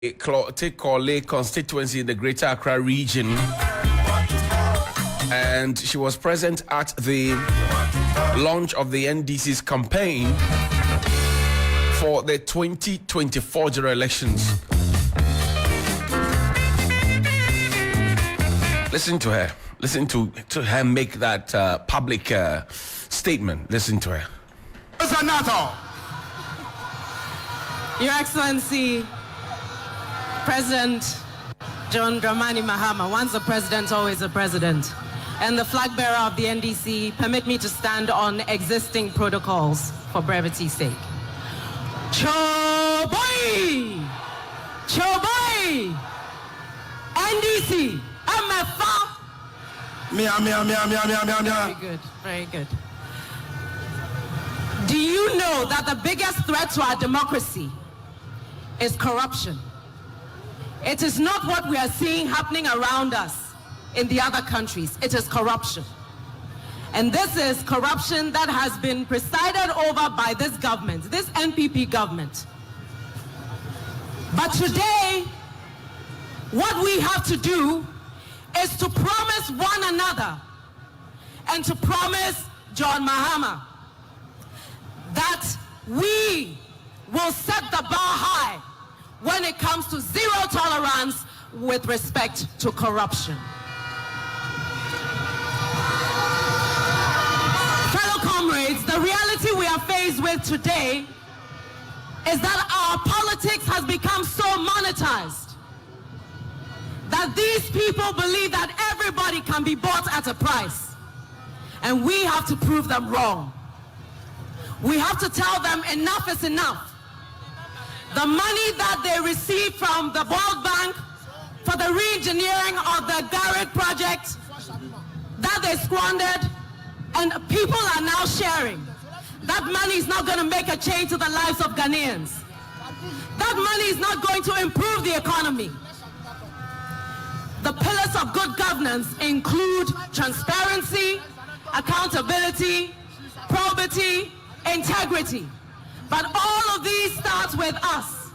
Tekole constituency in the Greater Accra region, and she was present at the launch of the NDC's campaign for the 2024 general elections. Listen to her. Listen to her make that public statement. Listen to her. Your Excellency, President John Dramani Mahama, once a president, always a president, and the flag bearer of the NDC, permit me to stand on existing protocols for brevity's sake. Choboy! Choboy! NDC! MFA! Very good, very good. Do you know that the biggest threat to our democracy is corruption? It is not what we are seeing happening around us in the other countries. It is corruption. And this is corruption that has been presided over by this government, this NPP government. But today, what we have to do is to promise one another and to promise John Mahama that we will set the bar high when it comes to zero tolerance with respect to corruption. Fellow comrades, the reality we are faced with today is that our politics has become so monetized that these people believe that everybody can be bought at a price, and we have to prove them wrong. We have to tell them enough is enough. The money that they received from the World Bank for the re-engineering of the Garrett project that they squandered and people are now sharing, that money is not going to make a change to the lives of Ghanaians. That money is not going to improve the economy. The pillars of good governance include transparency, accountability, probity, integrity. But all of these start with us.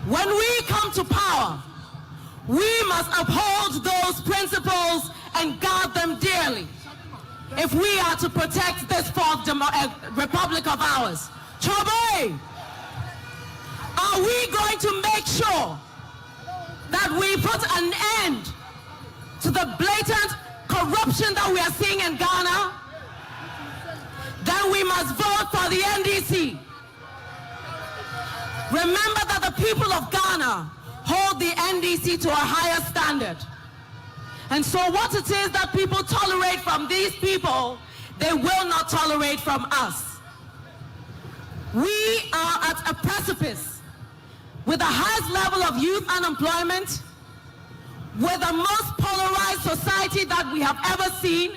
When we come to power, we must uphold those principles and guard them dearly if we are to protect this fourth republic of ours. Choboy, are we going to make sure that we put an end to the blatant corruption that we are seeing in Ghana? Then we must vote for the NDC. Remember that the people of Ghana hold the NDC to a higher standard. And so what it is that people tolerate from these people, they will not tolerate from us. We are at a precipice with the highest level of youth unemployment, with the most polarized society that we have ever seen,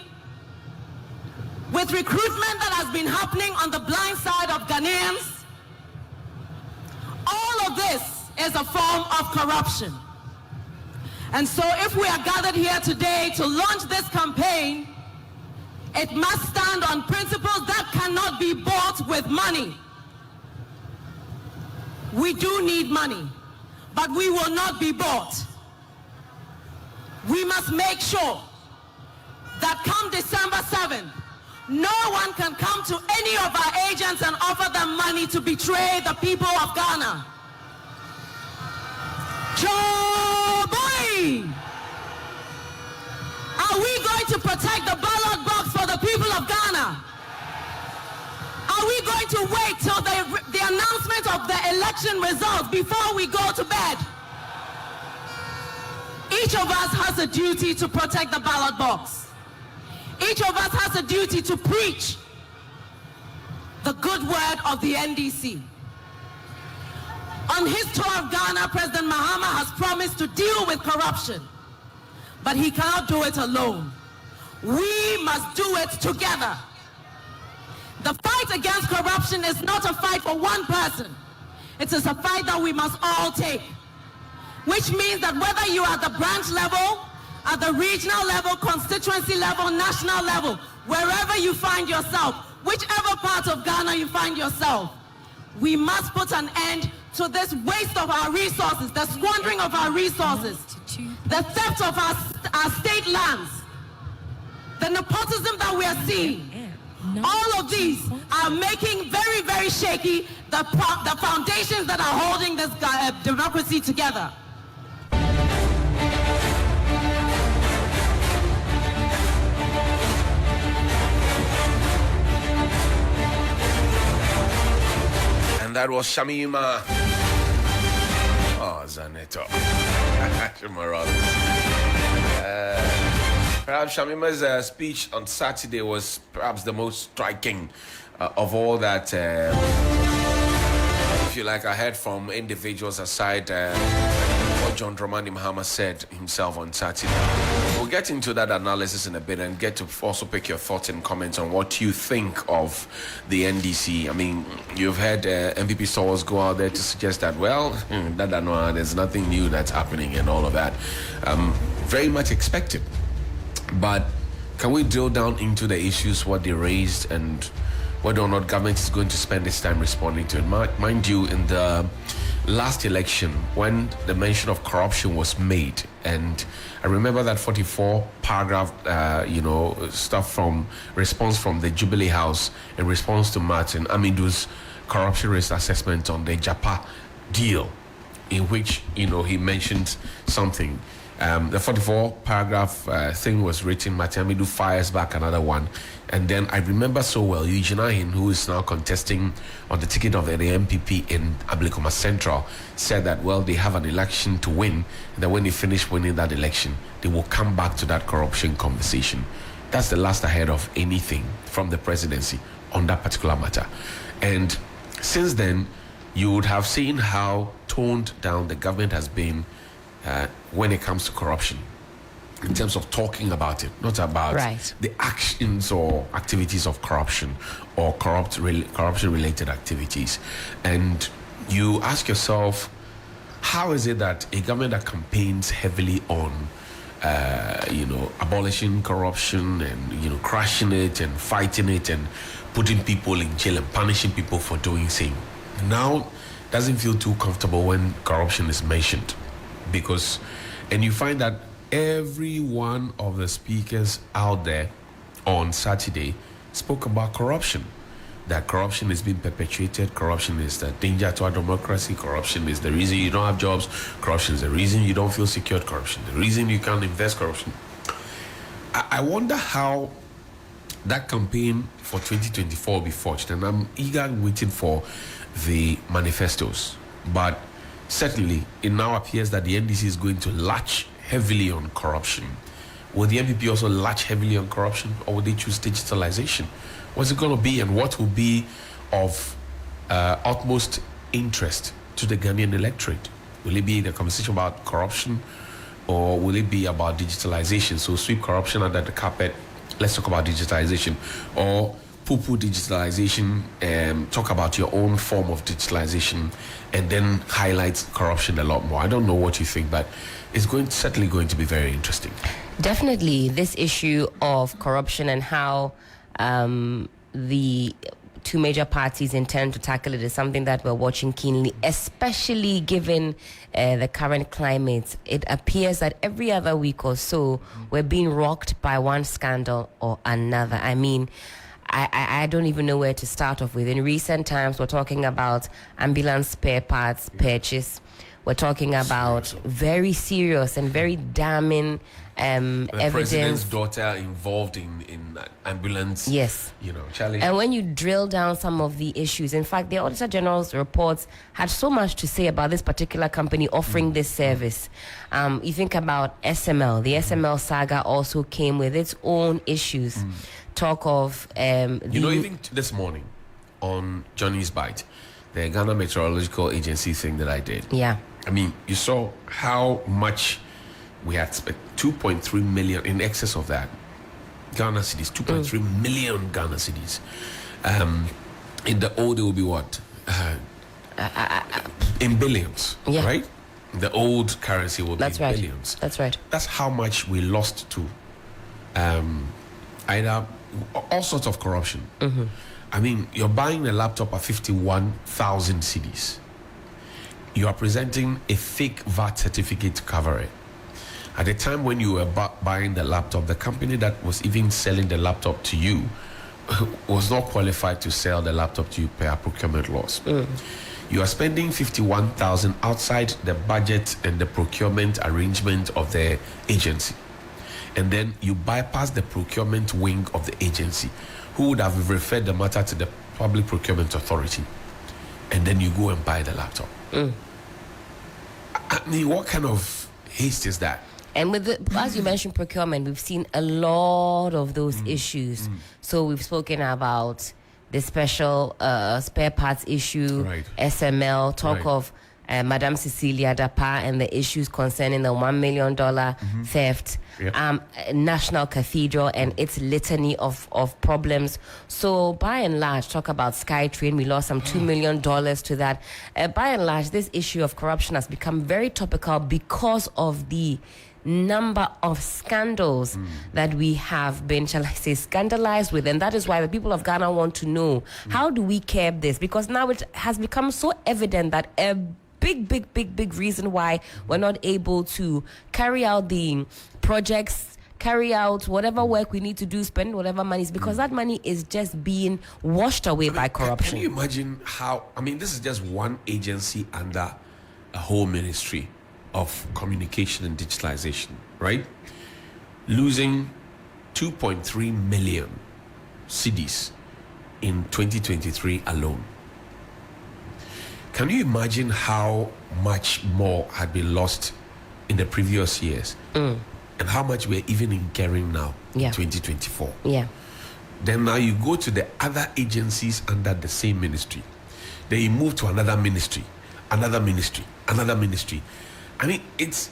with recruitment that has been happening on the blind side of Ghanaians. All of this is a form of corruption. And so if we are gathered here today to launch this campaign, it must stand on principles that cannot be bought with money. We do need money, but we will not be bought. We must make sure that come December 7th, no one can come to any of our agents and offer them money to betray the people of Ghana. Choboy! Are we going to protect the ballot box for the people of Ghana? Are we going to wait till the announcement of the election results before we go to bed? Each of us has a duty to protect the ballot box. Each of us has a duty to preach the good word of the NDC. On his tour of Ghana, President Mahama has promised to deal with corruption, but he cannot do it alone. We must do it together. The fight against corruption is not a fight for one person. It is a fight that we must all take, which means that whether you are at the branch level, at the regional level, constituency level, national level, wherever you find yourself, whichever part of Ghana you find yourself, we must put an end to this waste of our resources, the squandering of our resources, the theft of our state lands, the nepotism that we are seeing. All of these are making very, very shaky the foundations that are holding this democracy together. And that was Shamima. Oh, Zaneto. Perhaps Shamima's speech on Saturday was perhaps the most striking of all that, if you like, I heard from individuals aside what John Dramani Mahama said himself on Saturday. We'll get into that analysis in a bit and get to also pick your thoughts and comments on what you think of the NDC. I mean, you've had MPP stalwarts go out there to suggest that, well, there's nothing new that's happening and all of that. Very much expected. But can we drill down into the issues, what they raised, and whether or not government is going to spend its time responding to it? Mind you, in the last election, when the mention of corruption was made, and I remember that 44 paragraph, stuff from response from the Jubilee House in response to Martin Amidu's corruption risk assessment on the Japa deal, in which, he mentioned something. The 44 paragraph thing was written. Martin Amidu fires back another one. And then I remember so well, Eugene Ahin, who is now contesting on the ticket of the MPP in Ablikoma Central, said that, well, they have an election to win, and that when they finish winning that election, they will come back to that corruption conversation. That's the last I heard of anything from the presidency on that particular matter. And since then, you would have seen how toned down the government has been when it comes to corruption, in terms of talking about it, not about the actions or activities of corruption or corruption-related activities. And you ask yourself, how is it that a government that campaigns heavily on, abolishing corruption and, crushing it and fighting it and putting people in jail and punishing people for doing same, now doesn't feel too comfortable when corruption is mentioned? And you find that every one of the speakers out there on Saturday spoke about corruption. That corruption is being perpetuated. Corruption is the danger to our democracy. Corruption is the reason you don't have jobs. Corruption is the reason you don't feel secure. Corruption, the reason you can't invest. Corruption. I wonder how that campaign for 2024 will be forged. And I'm eager waiting for the manifestos. But certainly, it now appears that the NDC is going to latch heavily on corruption. Will the MPP also latch heavily on corruption, or will they choose digitalization? What's it going to be, and what will be of utmost interest to the Ghanaian electorate? Will it be the conversation about corruption, or will it be about digitalization? So sweep corruption under the carpet, let's talk about digitalization. Or poo-poo digitalization, talk about your own form of digitalization, and then highlight corruption a lot more. I don't know what you think, but it's certainly going to be very interesting. Definitely, this issue of corruption and how the two major parties intend to tackle it is something that we're watching keenly, especially given the current climate. It appears that every other week or so, we're being rocked by one scandal or another. I mean, I don't even know where to start off with. In recent times, we're talking about ambulance spare parts purchase. We're talking about very serious and very damning evidence. The president's daughter involved in ambulance. Yes. challenge. And when you drill down some of the issues, in fact, the Auditor General's reports had so much to say about this particular company offering this service. You think about SML. The SML saga also came with its own issues. Talk of even this morning on Johnny's Bite, the Ghana Meteorological Agency thing that I did. Yeah. I mean, you saw how much we had spent, 2.3 million, in excess of that. Ghana cedis, 2.3 million Ghana cedis. In the old, it will be what? In billions, right? The old currency will be in billions. That's right. That's how much we lost to either all sorts of corruption. I mean, you're buying a laptop at 51,000 cedis. you are presenting a fake VAT certificate to cover it. At the time when you were buying the laptop, the company that was even selling the laptop to you was not qualified to sell the laptop to you per procurement laws. You are spending 51,000 outside the budget and the procurement arrangement of the agency. And then you bypass the procurement wing of the agency, who would have referred the matter to the Public Procurement Authority. And then you go and buy the laptop. I mean, what kind of haste is that? And with as you mentioned, procurement, we've seen a lot of those issues. So we've spoken about the special spare parts issue, Right. SML, talk Right. of Madame Cecilia Dapa and the issues concerning the $1 million theft, Yep. National Cathedral and its litany of problems. So by and large, talk about SkyTrain, we lost some $2 million to that. By and large, this issue of corruption has become very topical because of the number of scandals that we have been, shall I say, scandalized with. And that is why the people of Ghana want to know, how do we curb this? Because now it has become so evident that a big reason why we're not able to carry out the projects, carry out whatever work we need to do, spend whatever money, is because that money is just being washed away by corruption. Can you imagine how, I mean, this is just one agency under a whole ministry of communication and digitalization, right? Losing 2.3 million cedis in 2023 alone. Can you imagine how much more had been lost in the previous years? And how much we're even incurring now Yeah. in 2024? Yeah. Then now you go to the other agencies under the same ministry. Then you move to another ministry, another ministry, another ministry. I mean, it's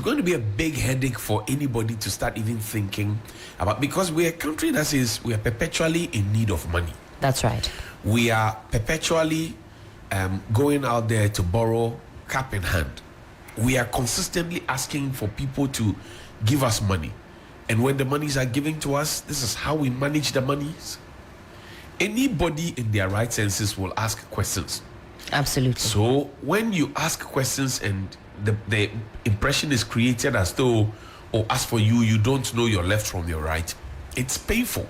going to be a big headache for anybody to start even thinking about, because we're a country that says we are perpetually in need of money. That's right. We are perpetually going out there to borrow cap in hand. We are consistently asking for people to give us money. And when the monies are given to us, this is how we manage the monies. Anybody in their right senses will ask questions. Absolutely. So when you ask questions and the impression is created as though, oh, as for you, you don't know your left from your right, it's painful.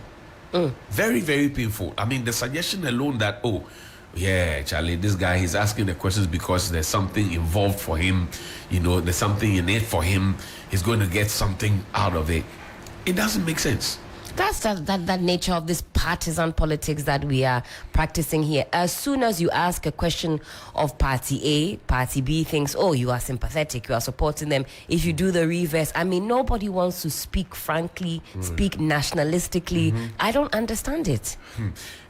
Very, very painful. I mean, the suggestion alone that, oh, yeah, Charlie, this guy, he's asking the questions because there's something involved for him, you know, there's something in it for him, he's going to get something out of it. It doesn't make sense. That's that nature of this partisan politics that we are practicing here. As soon as you ask a question of party A, party B thinks, oh, you are sympathetic, you are supporting them. If you do the reverse, I mean, nobody wants to speak frankly, speak nationalistically. I don't understand it.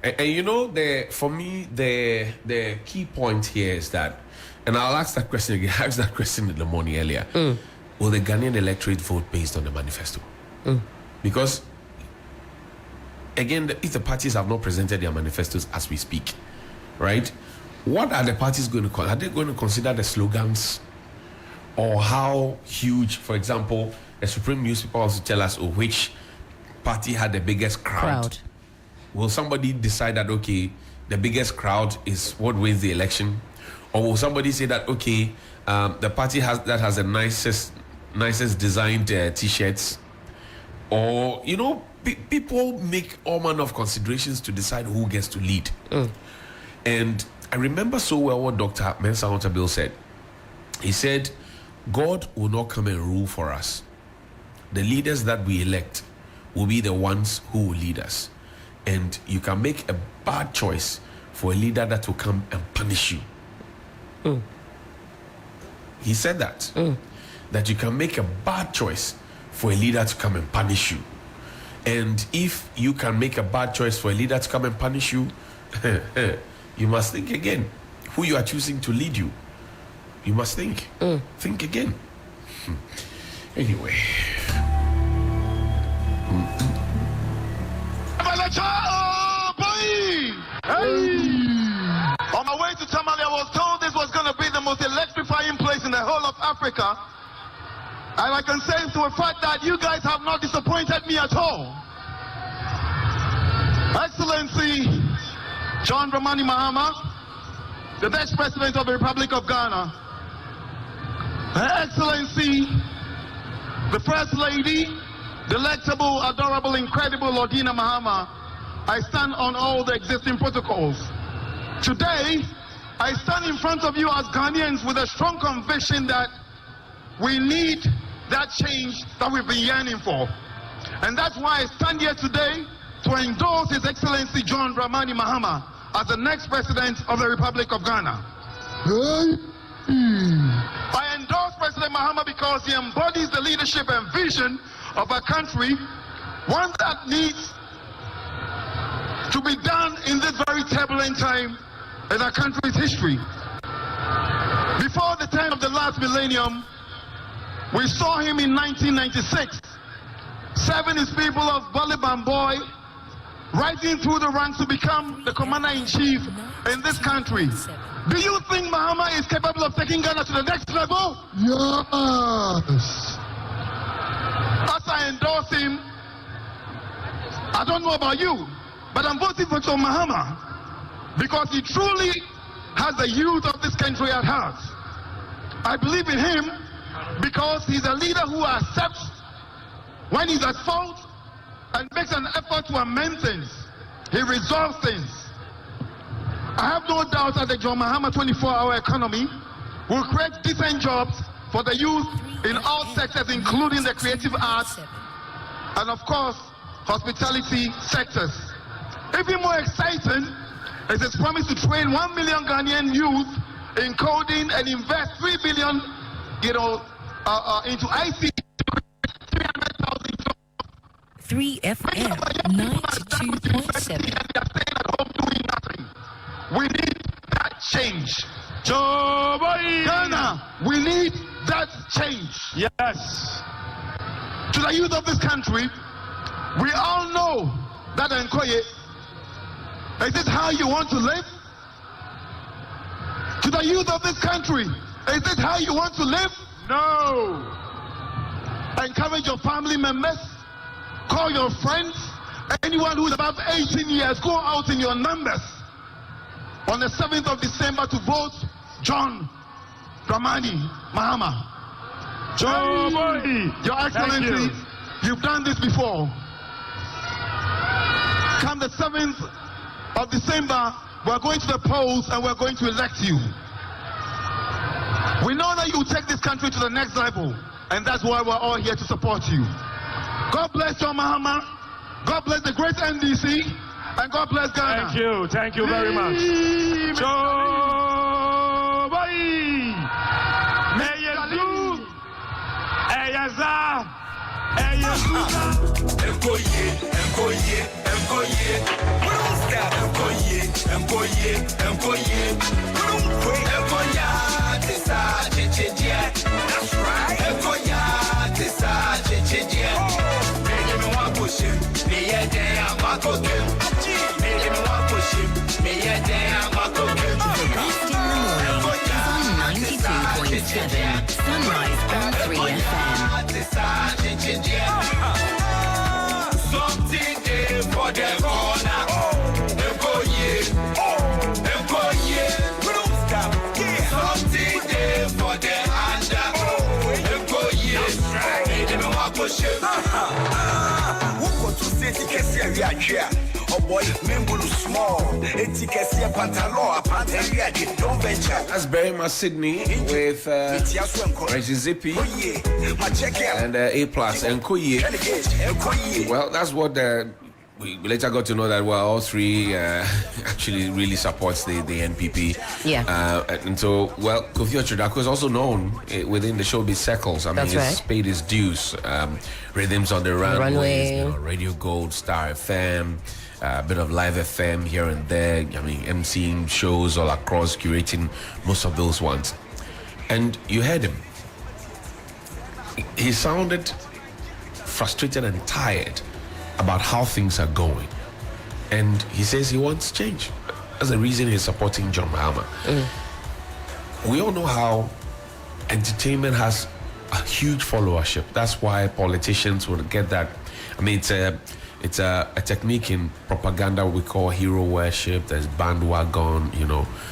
And you know, for me, the key point here is that, and I'll ask that question again, I asked that question in the morning earlier. Will the Ghanaian electorate vote based on the manifesto? Because again, if the parties have not presented their manifestos as we speak, right? What are the parties going to? Are they going to consider the slogans, or how huge? For example, the Supreme newspaper also tell us which party had the biggest crowd. Will somebody decide that, okay, the biggest crowd is what wins the election, or will somebody say that, okay, the party has the nicest designed T-shirts, or you know? People make all manner of considerations to decide who gets to lead. And I remember so well what Dr. Mensa Otabil said. He said, God will not come and rule for us. The leaders that we elect will be the ones who will lead us. And you can make a bad choice for a leader that will come and punish you. He said that. That you can make a bad choice for a leader to come and punish you. And if you can make a bad choice for a leader to come and punish you, you must think again who you are choosing to lead you. You must think. Think again. Anyway. On my way to Tamale, I was told this was going to be the most electrifying place in the whole of Africa. And I can say to a fact that you guys have not disappointed me at all. Excellency John Dramani Mahama, the next president of the Republic of Ghana, Her Excellency, the First Lady, delectable, adorable, incredible Lordina Mahama, I stand on all the existing protocols. Today, I stand in front of you as Ghanaians with a strong conviction that we need that change that we've been yearning for. And that's why I stand here today to endorse His Excellency John Dramani Mahama as the next president of the Republic of Ghana. I endorse President Mahama because he embodies the leadership and vision of a country, one that needs to be done in this very turbulent time in our country's history. Before the time of the last millennium, we saw him in 1996, serving his people of Balibamboy, rising through the ranks to become the commander-in-chief in this country. Do you think Mahama is capable of taking Ghana to the next level? Yes. As I endorse him, I don't know about you, but I'm voting for John Mahama because he truly has the youth of this country at heart. I believe in him because he's a leader who accepts when he's at fault and makes an effort to amend things. He resolves things. I have no doubt that the John Mahama 24-hour economy will create decent jobs for the youth in all sectors, including the creative arts and, of course, hospitality sectors. Even more exciting is his promise to train 1 million Ghanaian youth in coding and invest 3 billion, into ICT. 3FM 92.7. We need that change. Ghana, we need that change. Yes. To the youth of this country, we all know that Nkoye, is this how you want to live? To the youth of this country, is this how you want to live? No. Encourage your family members, call your friends, anyone who is above 18 years, go out in your numbers on the 7th of December to vote John Dramani Mahama. Your Excellency, you've done this before. Come the 7th of December, we're going to the polls and we're going to elect you. We know that you take this country to the next level, and that's why we're all here to support you. God bless John Mahama, God bless the great NDC, and God bless Ghana. Thank you very much. Sunrise on 3FM. Something there for the corner. Something there for the under. Oh boy, small. That's Berryma Sydney with Reggie Zippy and A Plus and Koye. Well, that's what we later got to know that all three actually really supports the NPP. Yeah. And so, Kofi Okyere Darko is also known within the showbiz circles. I mean, he's paid his dues. Rhythms on the Runway. Radio Gold, Star FM, a bit of Live FM here and there. I mean, emceeing shows all across, curating most of those ones. And you heard him. He sounded frustrated and tired about how things are going, and he says he wants change. That's the reason he's supporting John Mahama. We all know how entertainment has a huge followership. That's why politicians will get that. I mean, it's a technique in propaganda we call hero worship. There's bandwagon,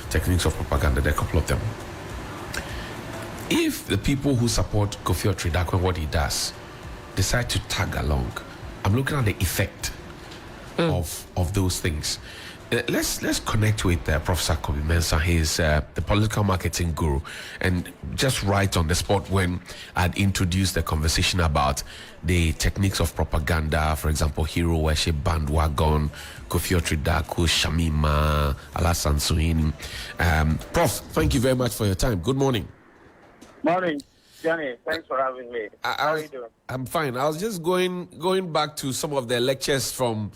techniques of propaganda. There are a couple of them. If the people who support Kofi Okyere Darko and what he does decide to tag along, I'm looking at the effect of those things. Let's connect with Professor Kobe Mensah. He's the political marketing guru, and just right on the spot when I'd introduced the conversation about the techniques of propaganda, for example, hero worship, bandwagon, Kofi Okyere Darko, Shamima, Alassane Suhuyini. Prof, thank you very much for your time. Good morning. Morning, Johnny. Thanks for having me. How are you doing? I'm fine. I was just going back to some of the lectures from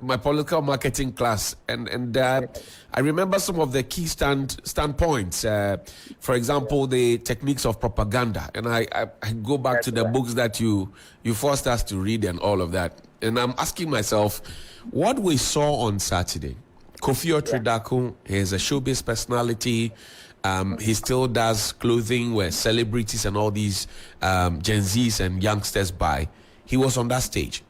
my political marketing class, and I remember some of the key standpoints. For example, the techniques of propaganda, and I go back to the books that you forced us to read and all of that. And I'm asking myself, what we saw on Saturday, Kofi Okyere Darko, he is a showbiz personality. He still does clothing where celebrities and all these Gen Zs and youngsters buy. He was on that stage.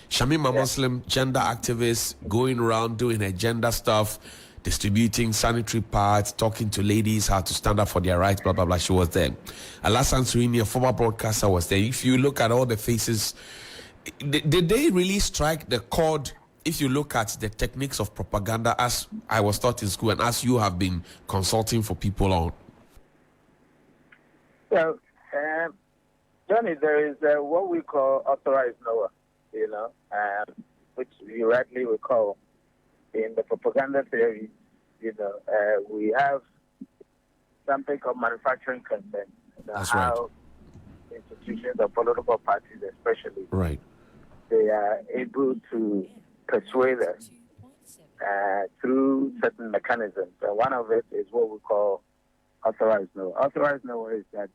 Shamima Muslim, gender activist, going around doing her gender stuff, distributing sanitary pads, talking to ladies how to stand up for their rights, blah, blah, blah. She was there. Alassane Suhuyini, a former broadcaster, was there. If you look at all the faces, did they really strike the chord? If you look at the techniques of propaganda as I was taught in school and as you have been consulting for people on? So, Johnny, there is what we call authorized knower, which you rightly recall in the propaganda theory. We have something called manufacturing consent. That's how institutions or political parties, especially, they are able to persuade us through certain mechanisms. And one of it is what we call authorized knower. Authorized knower is that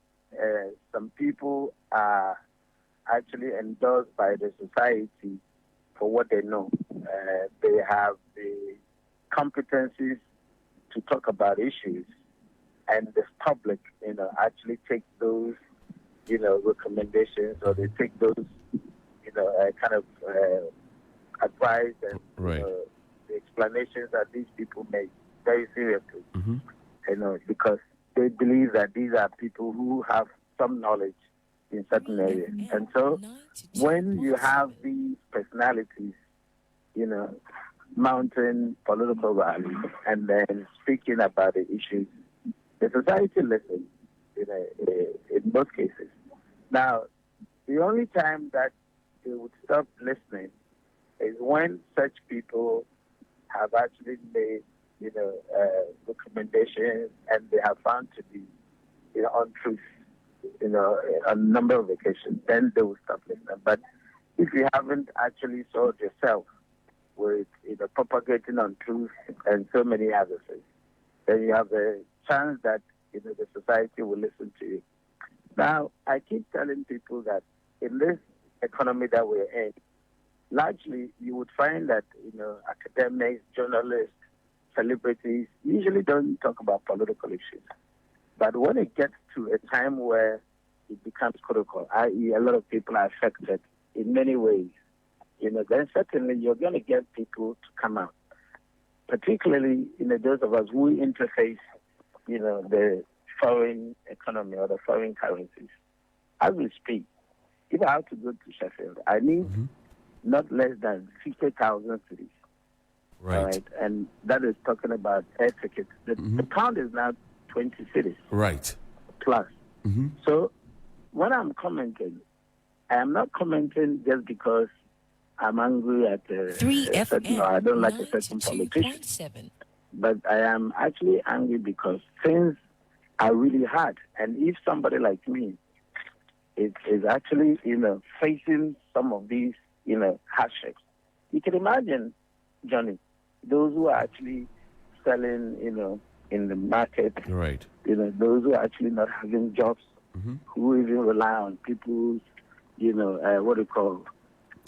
some people are actually endorsed by the society for what they know. They have the competencies to talk about issues, and the public, actually take those, recommendations, or they take those, kind of advice and the explanations that these people make very seriously. Because they believe that these are people who have some knowledge in certain areas. And so when you have these personalities, mounting political rallies and then speaking about the issues, the society listens in most cases. Now, the only time that they would stop listening is when such people have actually made, recommendations and they have found to be, untruth, on a number of occasions. Then they will stop listening. But if you haven't actually sold yourself with, propagating untruth and so many other things, then you have a chance that, the society will listen to you. Now, I keep telling people that in this economy that we're in, largely you would find that, academics, journalists, celebrities usually don't talk about political issues. But when it gets to a time where it becomes critical, i.e. a lot of people are affected in many ways, then certainly you're going to get people to come out. Particularly, those of us who interface, the foreign economy or the foreign currencies. As we speak, if I have to go to Sheffield, I need not less than 50,000 cities. Right. And that is talking about air tickets. The pound is now 20 cities. Right. Plus. So when I'm commenting, I am not commenting just because I'm angry at a certain, or I don't like a certain politician. But I am actually angry because things are really hard. And if somebody like me is actually, facing some of these, hardships, you can imagine, Johnny, those who are actually selling, in the market, right? Those who are actually not having jobs, who even rely on people's, what do you call,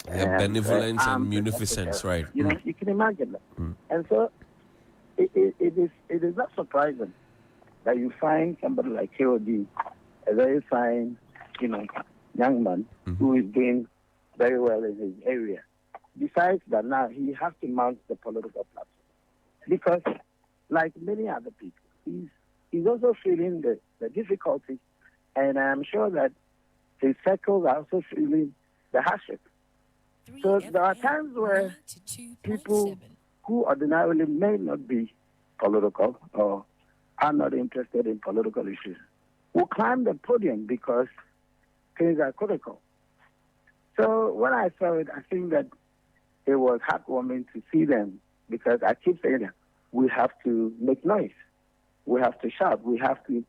benevolence and munificence, right? You can imagine that. And so it is not surprising that you find somebody like KOD a very fine, young man who is doing very well in his area, decides that now he has to mount the political platform. Because, like many other people, he's also feeling the difficulty, and I'm sure that his circles are also feeling the hardship. So there are times where people who ordinarily may not be political or are not interested in political issues will climb the podium because things are critical. So when I saw it, I think that it was heartwarming to see them, because I keep saying that we have to make noise. We have to shout. We have to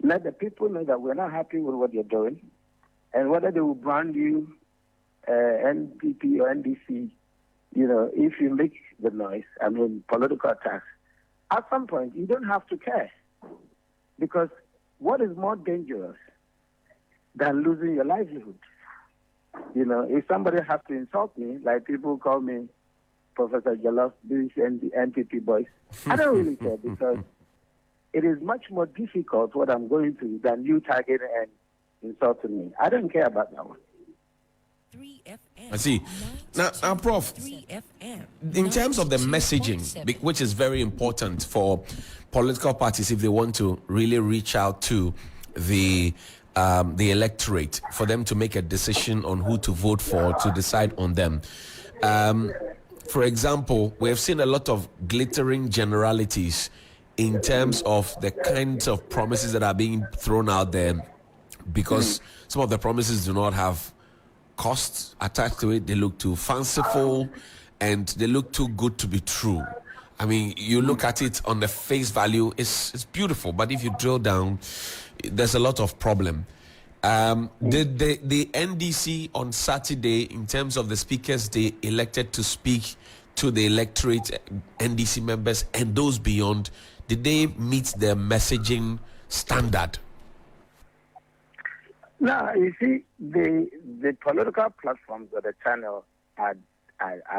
let the people know that we're not happy with what you're doing. And whether they will brand you NPP or NDC, if you make the noise, political attacks, at some point you don't have to care. Because what is more dangerous than losing your livelihood? If somebody has to insult me, like people call me Professor Jalof, these NPP boys, I don't really care, because it is much more difficult what I'm going through than you targeting and insulting me. I don't care about that one. I see. Now, Prof, in terms of the messaging, which is very important for political parties if they want to really reach out to the electorate, for them to make a decision on who to vote for, to decide on them. For example, we have seen a lot of glittering generalities in terms of the kinds of promises that are being thrown out there, because some of the promises do not have costs attached to it. They look too fanciful and they look too good to be true. You look at it on the face value, it's beautiful, but if you drill down, there's a lot of problem. Did the NDC on Saturday, in terms of the speakers they elected to speak to the electorate, NDC members and those beyond, did they meet their messaging standard? No, you see, the political platforms of the channel are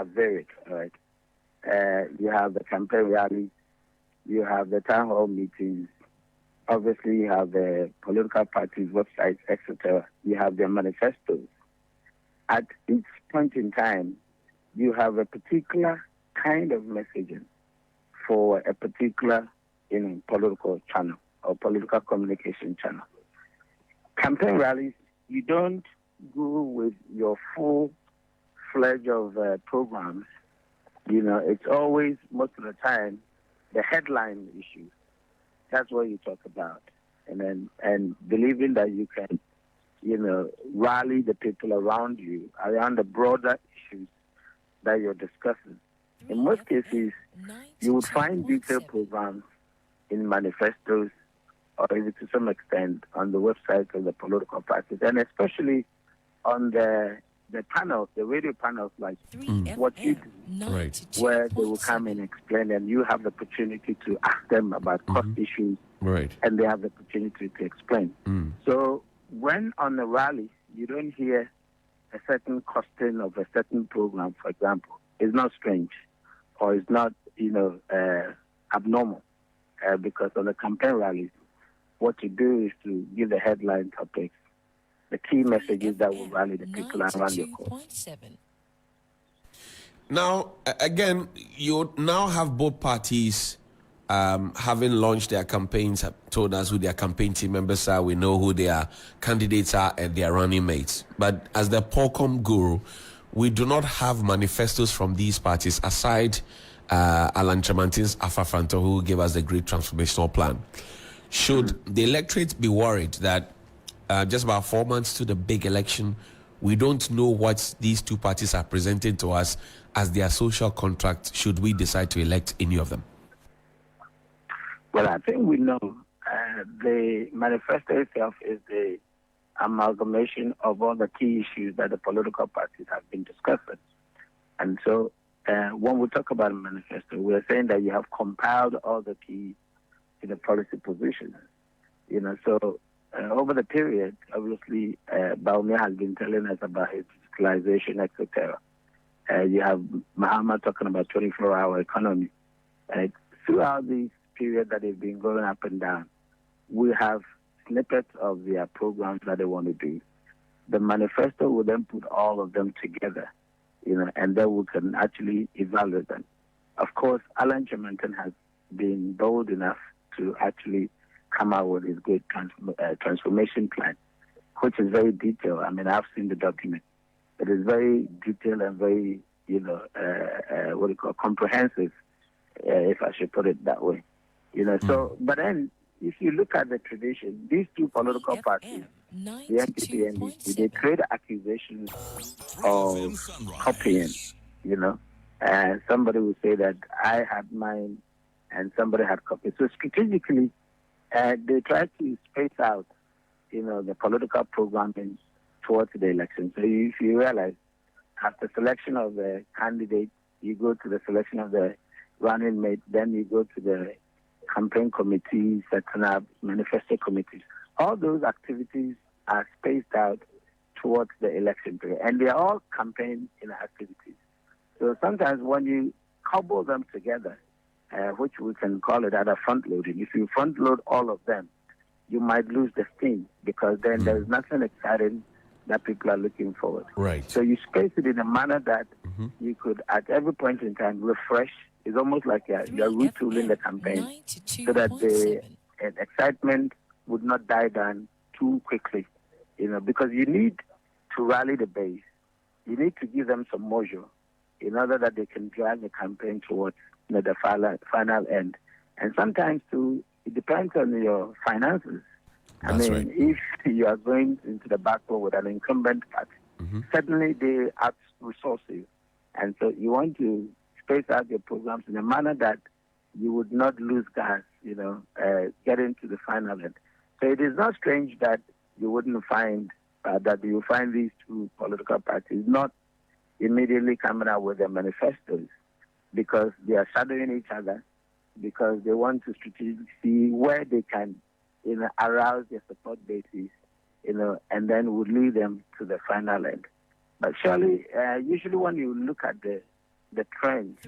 varied, right? You have the campaign rallies, you have the town hall meetings, obviously you have the political parties' websites, etc. You have their manifestos. At each point in time, you have a particular kind of messaging for a particular political channel or political communication channel. Campaign rallies, you don't go with your full fledged of programs. It's always, most of the time, the headline issue. That's what you talk about. And believing that you can, rally the people around you around the broader issues that you're discussing. In most cases, you would find detailed programs in manifestos, or even to some extent on the website of the political parties, and especially on the panels, the radio panels like what you do, right, where they will come and explain, and you have the opportunity to ask them about cost issues, right, and they have the opportunity to explain. So when on the rally, you don't hear a certain costing of a certain program, for example, it's not strange, or it's not, abnormal, because on the campaign rallies, what you do is to give the headline topics, the key messages that will rally the people around your cause. Now, again, you now have both parties having launched their campaigns, have told us who their campaign team members are. We know who their candidates are and their running mates. But as the Polcom guru, we do not have manifestos from these parties aside Alan Tremantin's Afafranto, who gave us the great transformational plan. Should the electorate be worried that just about 4 months to the big election, we don't know what these two parties are presenting to us as their social contract, should we decide to elect any of them? Well, I think we know. The manifesto itself is the amalgamation of all the key issues that the political parties have been discussing. And so when we talk about a manifesto, we are saying that you have compiled all the key policy positions. So over the period, obviously, Baumia has been telling us about his digitalization, etc. You have Mahama talking about 24-hour economy. Throughout this period that has been going up and down, we have snippets of their programs that they want to do. The manifesto will then put all of them together, and then we can actually evaluate them. Of course, Alan Chemanton has been bold enough to actually come out with his great transformation plan, which is very detailed. I mean, I've seen the document. It is very detailed and very, comprehensive, if I should put it that way. So, but then, if you look at the tradition, these two political parties, the NPP and the they trade accusations of copying, and somebody will say that I had mine and somebody had copied. So strategically, they try to space out, the political programming towards the election. So if you realize, after selection of the candidate, you go to the selection of the running mate, then you go to the campaign committees, setting up manifesto committees. All those activities are spaced out towards the election period, and they are all campaign activities. So sometimes when you cobble them together, which we can call it either front loading, if you front load all of them, you might lose the steam, because then there's nothing exciting that people are looking forward. Right. So you space it in a manner that you could, at every point in time, refresh. It's almost like you're retooling the campaign so that the excitement would not die down too quickly, because you need to rally the base. You need to give them some mojo in order that they can drive the campaign towards the final end. And sometimes, too, it depends on your finances. That's right. If you are going into the battle with an incumbent party, certainly they have resources. And so you want to space out your programs in a manner that you would not lose gas, getting to the final end. So it is not strange that you wouldn't find that you find these two political parties not immediately coming out with their manifestos, because they are shadowing each other, because they want to strategically see where they can, arouse their support bases, and then would lead them to the final end. But surely, usually when you look at the trend,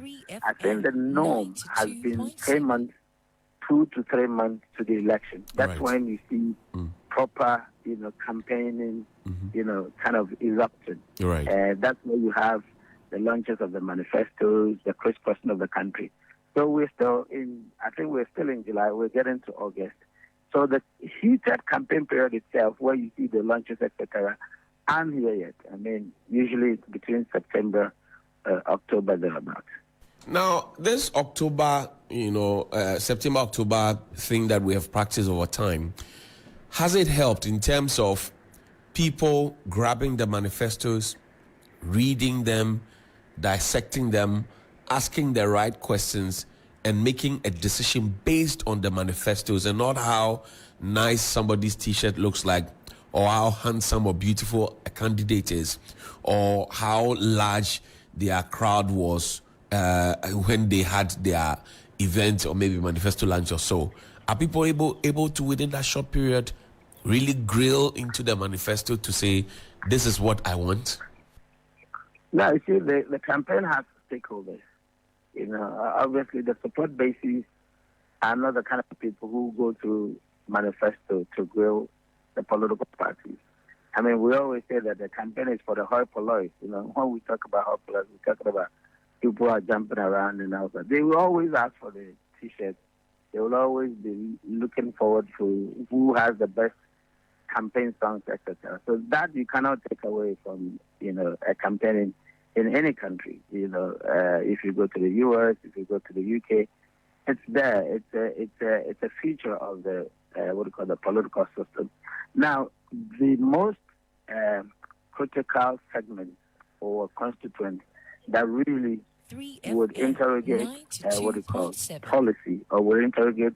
I think the norm has been 3 months, 2 to 3 months to the election. That's when you see proper, campaigning, kind of erupting. Right. That's where you have the launches of the manifestos, the crisscrossing of the country. So we're still in July. We're getting to August. So the heated campaign period itself, where you see the launches, etc., aren't here yet. I mean, usually it's between September, October, thereabouts. Now, this October, September, October thing that we have practiced over time, has it helped in terms of people grabbing the manifestos, reading them, dissecting them, asking the right questions, and making a decision based on the manifestos and not how nice somebody's T-shirt looks like, or how handsome or beautiful a candidate is, or how large their crowd was when they had their event or maybe manifesto launch or so? Are people able to, within that short period, really grill into the manifesto to say, this is what I want? No, you see, the campaign has stakeholders. Obviously the support bases are not the kind of people who go to manifesto to grill the political parties. I mean, we always say that the campaign is for the hoi polloi. When we talk about hoi polloi, we're talking about people who are jumping around and all that. They will always ask for the T-shirts. They will always be looking forward to who has the best campaign songs, etc. So that you cannot take away from, a campaign in any country. If you go to the US, if you go to the UK, it's there. It's a feature of the the political system. Now, the most critical segment or constituent that really would interrogate policy or would interrogate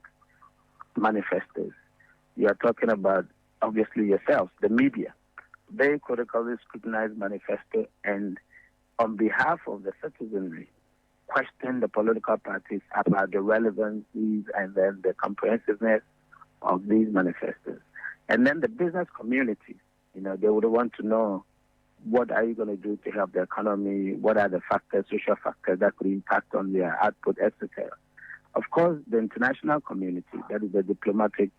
manifestos. You are talking about, obviously, yourselves, the media. They critically scrutinize manifesto and, on behalf of the citizenry, question the political parties about the relevancies and then the comprehensiveness of these manifestos. And then the business community, they would want to know, what are you going to do to help the economy? What are the factors, social factors that could impact on their output, etc. Of course, the international community, that is the diplomatic,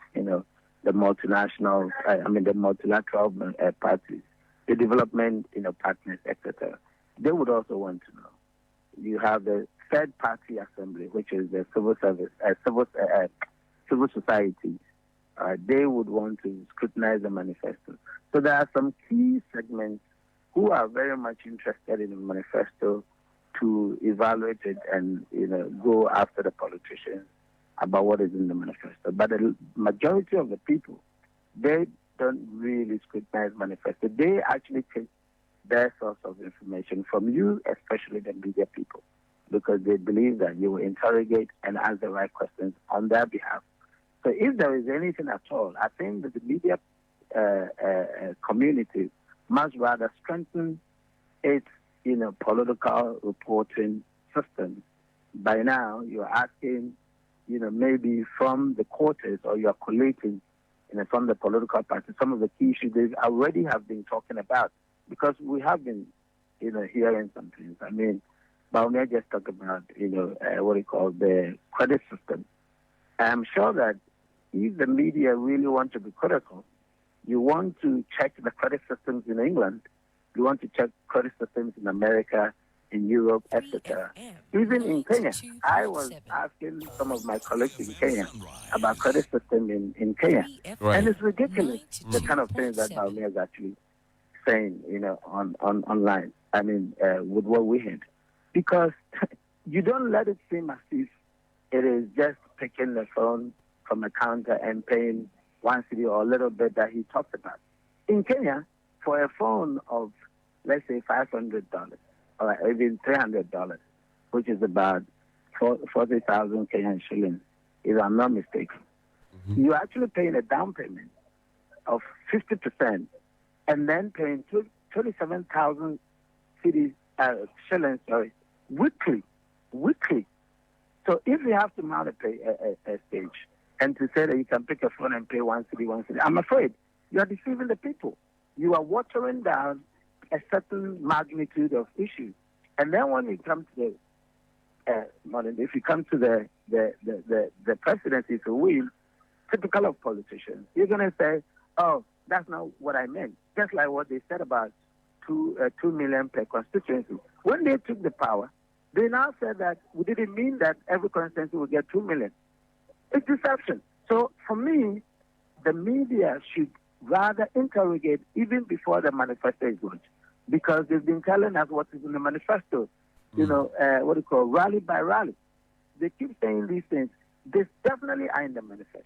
the multinational, the multilateral parties, the development, partners, etc. They would also want to know. You have the third party assembly, which is the civil society. They would want to scrutinize the manifesto. So there are some key segments who are very much interested in the manifesto to evaluate it and go after the politicians about what is in the manifesto. But the majority of the people, they don't really scrutinize manifesto. They actually take their source of information from you, especially the media people, because they believe that you will interrogate and ask the right questions on their behalf. So if there is anything at all, I think that the media community must rather strengthen its political reporting system. By now, you're asking, maybe from the quarters, or you're collating, from the political parties, some of the key issues they already have been talking about, because we have been, hearing some things. I mean, Baumia just talked about, what he calls the credit system. I'm sure that if the media really want to be critical, you want to check the credit systems in England, you want to check credit systems in America, in Europe, etc. Even in Kenya, I was asking some of my colleagues in Kenya about credit system in Kenya. Right. And it's ridiculous, the kind of things that Baumia is actually saying, on online. I mean, with what we had. Because you don't let it seem as if it is just picking the phone from a counter and paying 1 cedi or a little bit that he talked about. In Kenya, for a phone of, let's say, $500 or even $300, which is about 40,000 Kenyan shillings, if I'm not mistaken, you're actually paying a down payment of 50% and then paying 27,000 shillings, weekly. So if you have to mount a stage and to say that you can pick a phone and pay 1 cedi, I'm afraid you are deceiving the people. You are watering down a certain magnitude of issues. And then when you come to if you come to the presidency, if you will, typical of politicians, you're going to say, oh, that's not what I meant. Just like what they said about 2 million per constituency. When they took the power, they now said that we didn't mean that every constituency would get 2 million. It's deception. So for me, the media should rather interrogate even before the manifesto is launched, because they've been telling us what is in the manifesto, what you call rally by rally. They keep saying these things. They definitely are in the manifesto.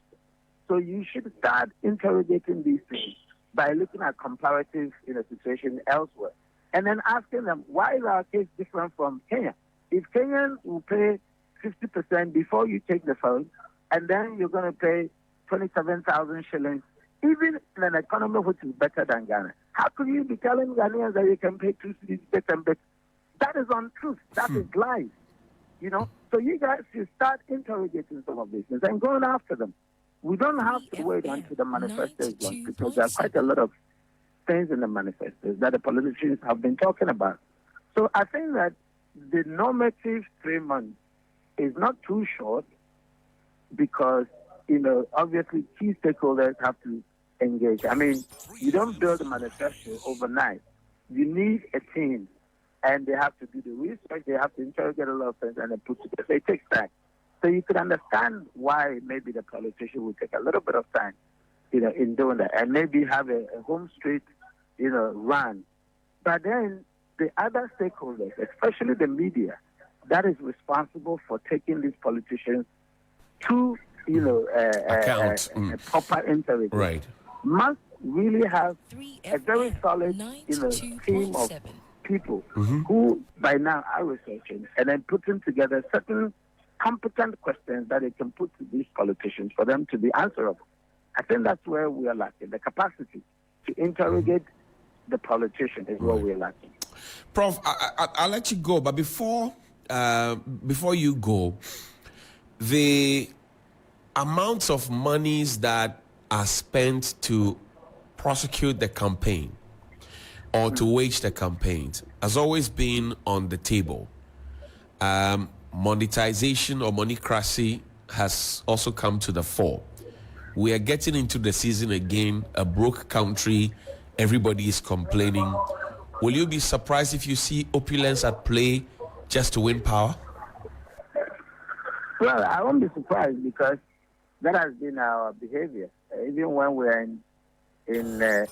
So you should start interrogating these things by looking at comparative situation elsewhere, and then asking them, why is our case different from Kenya? If Kenyans will pay 50% before you take the phone, and then you're going to pay 27,000 shillings, even in an economy which is better than Ghana, how could you be telling Ghanaians that you can pay 2 cedis bit and bit? That is untruth. That is lies. So you guys should start interrogating some of these things and going after them. We don't have to wait until the manifesto is launched, because there are quite a lot of things in the manifesto that the politicians have been talking about. So I think that the normative 3 months is not too short, because, obviously key stakeholders have to engage. I mean, you don't build a manifesto overnight. You need a team, and they have to do the research, they have to interrogate a lot of things, and then put together. So it takes time. So you could understand why maybe the politician will take a little bit of time, in doing that, and maybe have a home street, run. But then the other stakeholders, especially the media, that is responsible for taking these politicians to, account, a proper interview, right, must really have a very solid, team of people who by now are researching and then putting together certain competent questions that they can put to these politicians for them to be answerable. I think that's where we are lacking. The capacity to interrogate the politician is what we are lacking. Prof, I'll let you go, but before you go, the amounts of monies that are spent to prosecute the campaign or to wage the campaigns has always been on the table. Monetization or moneycracy has also come to the fore. We are getting into the season again, a broke country. Everybody is complaining. Will you be surprised if you see opulence at play just to win power? Well, I won't be surprised because that has been our behavior. Even when we're in a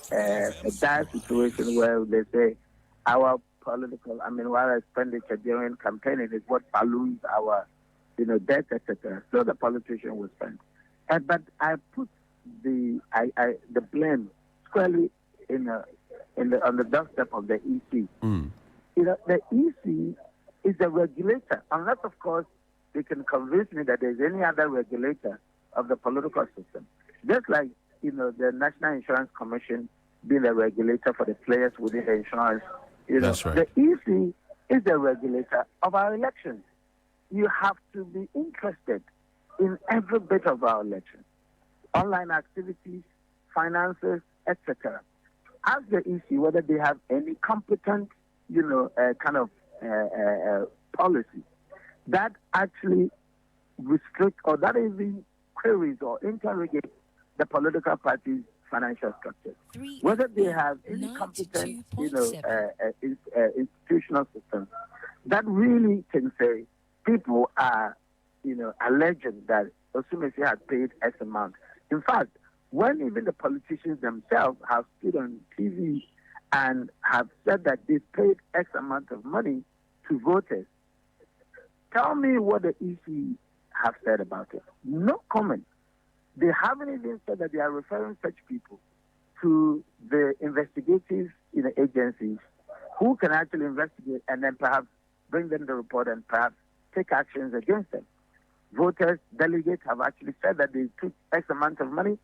dire situation where they say our our expenditure during campaigning is what balloons our, debt, etc. So the politician will spend. But I put the blame squarely on the doorstep of the EC. The EC is the regulator, unless of course they can convince me that there's any other regulator of the political system. Just like the National Insurance Commission being the regulator for the players within the insurance. That's right. The EC is the regulator of our elections. You have to be interested in every bit of our elections, online activities, finances, etc. Ask the EC whether they have any competent, policy that actually restrict or that even queries or interrogate the political parties' financial structure. Whether they have any competent, institutional system that really can say people are, alleging that Osumesi had paid X amount. In fact, when even the politicians themselves have stood on TV and have said that they paid X amount of money to voters, tell me what the EC have said about it. No comment. They haven't even said that they are referring such people to the investigative agencies who can actually investigate and then perhaps bring them the report and perhaps take actions against them. Voters, delegates have actually said that they took X amount of money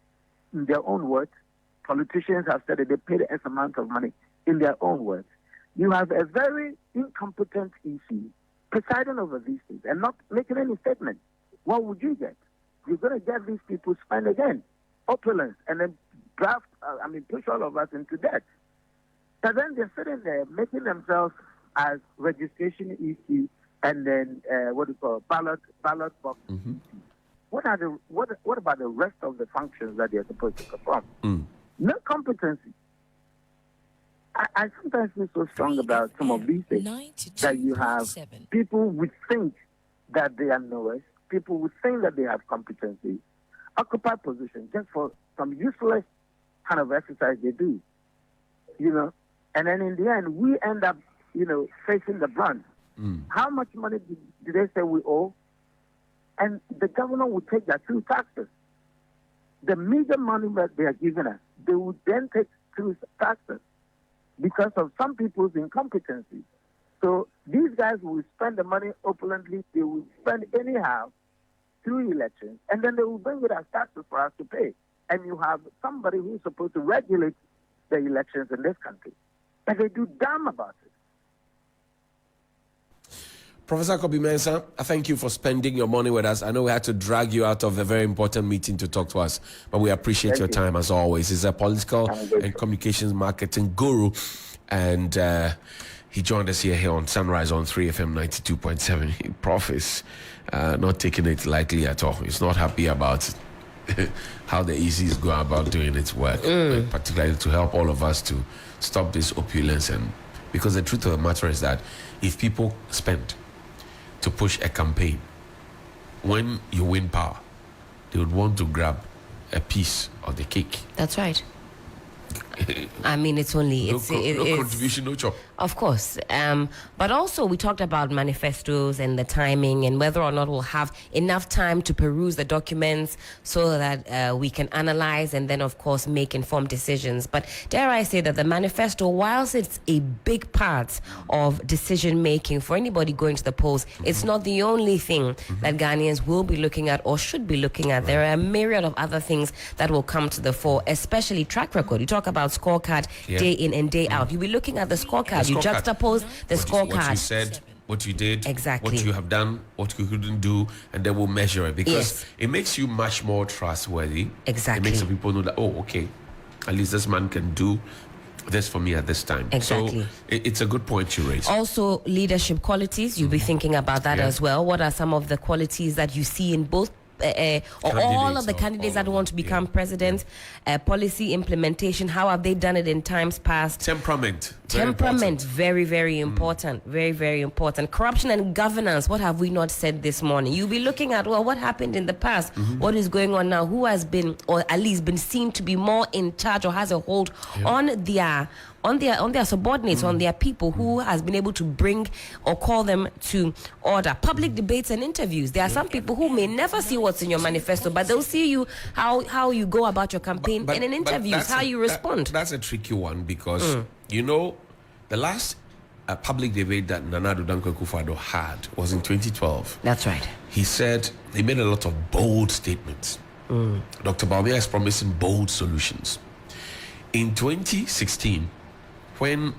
in their own words. Politicians have said that they paid X amount of money in their own words. You have a very incompetent EC presiding over these things and not making any statement. What would you get? You're going to get these people spend again, opulence, and then push all of us into debt. So then they're sitting there making themselves as registration EC and then ballot box. Mm-hmm. What about the rest of the functions that they're supposed to perform? No competency. I sometimes feel so strong about some of these things that you have people would think that they are knowers, people would think that they have competency, occupy positions just for some useless kind of exercise they do, and then in the end we end up, facing the brunt. How much money did they say we owe? And the government would take that through taxes. The meager money that they are giving us, they would then take through taxes because of some people's incompetency. So these guys will spend the money opulently, they will spend anyhow through elections, and then they will bring it as taxes for us to pay. And you have somebody who's supposed to regulate the elections in this country. And they do damn about it. Professor Kobi Mensah, I thank you for spending your morning with us. I know we had to drag you out of a very important meeting to talk to us, but we appreciate your time as always. He's a political and communications marketing guru, and he joined us here on Sunrise on 3FM 92.7. Prof is not taking it lightly at all. He's not happy about how the EC is going about doing its work, particularly to help all of us to stop this opulence. And because the truth of the matter is that if people spend to push a campaign, when you win power, they would want to grab a piece of the cake. That's right. I mean, it's only no contribution, no chop. Of course. But also we talked about manifestos and the timing and whether or not we'll have enough time to peruse the documents so that we can analyze and then, of course, make informed decisions. But dare I say that the manifesto, whilst it's a big part of decision making for anybody going to the polls, it's not the only thing that Ghanaians will be looking at or should be looking at. There are a myriad of other things that will come to the fore, especially track record. You talk about scorecard day in and day out. You'll be looking at the scorecard. You juxtapose the scorecard. What you said, what you did, exactly, what you have done, what you couldn't do, and then we'll measure it because it makes you much more trustworthy. Exactly. It makes the people know that, oh, okay, at least this man can do this for me at this time. Exactly. So it's a good point you raised. Also, leadership qualities. You'll be thinking about that as well. What are some of the qualities that you see in both or all of the Candidates, candidates all that of want them, to become president, policy implementation, how have they done it in times past? Temperament. Very, very important. Very, very important. Corruption and governance. What have we not said this morning? You'll be looking at, well, what happened in the past? What is going on now? Who has been, or at least been seen to be more in charge or has a hold on their subordinates, on their people, who has been able to bring or call them to order? Public debates and interviews. There are some people who may never see what's in your manifesto, but they'll see you how you go about your campaign, and in interviews that's how you respond. That's a tricky one because the last public debate that Nana Addo Dankwa Akufo-Addo had was in 2012. That's right. He said he made a lot of bold statements. Dr. Bawumia is promising bold solutions. In 2016, when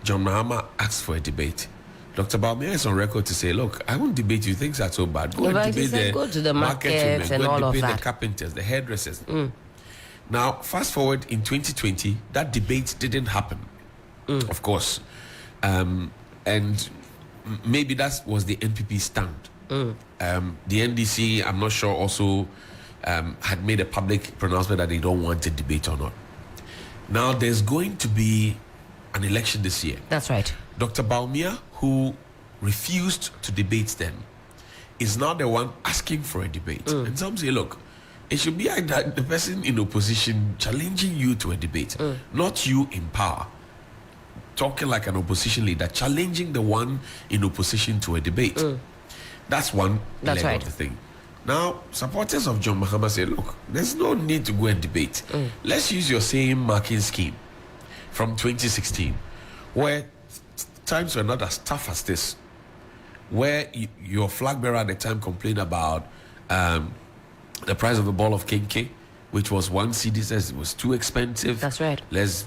John Mahama asked for a debate, Dr. Bawumia is on record to say, look, I won't debate you, things are so bad. Go and debate go to the market women, and go all and of debate that. the carpenters, the hairdressers. Now, fast forward in 2020, that debate didn't happen, of course. And maybe that was the NPP stand. The NDC, I'm not sure, also had made a public pronouncement that they don't want a debate or not. Now, there's going to be an election this year. That's right. Dr. Bawumia, who refused to debate then, is now the one asking for a debate. And some say, look, it should be the person in opposition challenging you to a debate, not you in power, talking like an opposition leader, challenging the one in opposition to a debate. That's one leg of the thing. Now, supporters of John Mahama say, look, there's no need to go and debate. Let's use your same marking scheme from 2016, where times were not as tough as this, where your flag bearer at the time complained about the price of a ball of kenke, which was 1 CD, says it was too expensive. That's right. Let's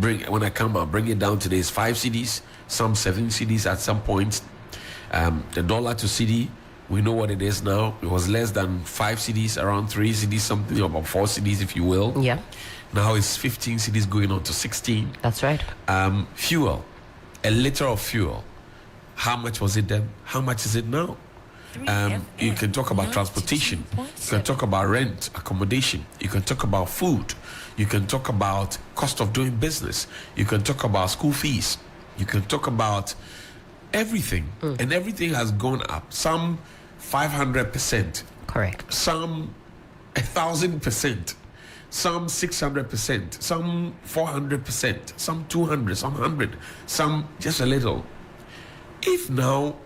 bring, when I come out, bring it down today. It's 5 CDs, some 7 CDs at some point. The dollar to CD, we know what it is now. It was less than 5 CDs, around 3 CDs, something about 4 CDs, if you will. Yeah. Now it's 15 CDs going on to 16. That's right. Fuel, a liter of fuel. How much was it then? How much is it now? You can talk about transportation. You can talk about rent, accommodation. You can talk about food. You can talk about cost of doing business. You can talk about school fees. You can talk about everything. And everything has gone up. Some 500%. Correct. Some 1,000%. Some 600%. Some 400%. Some 200. Some 100. Some just a little. If now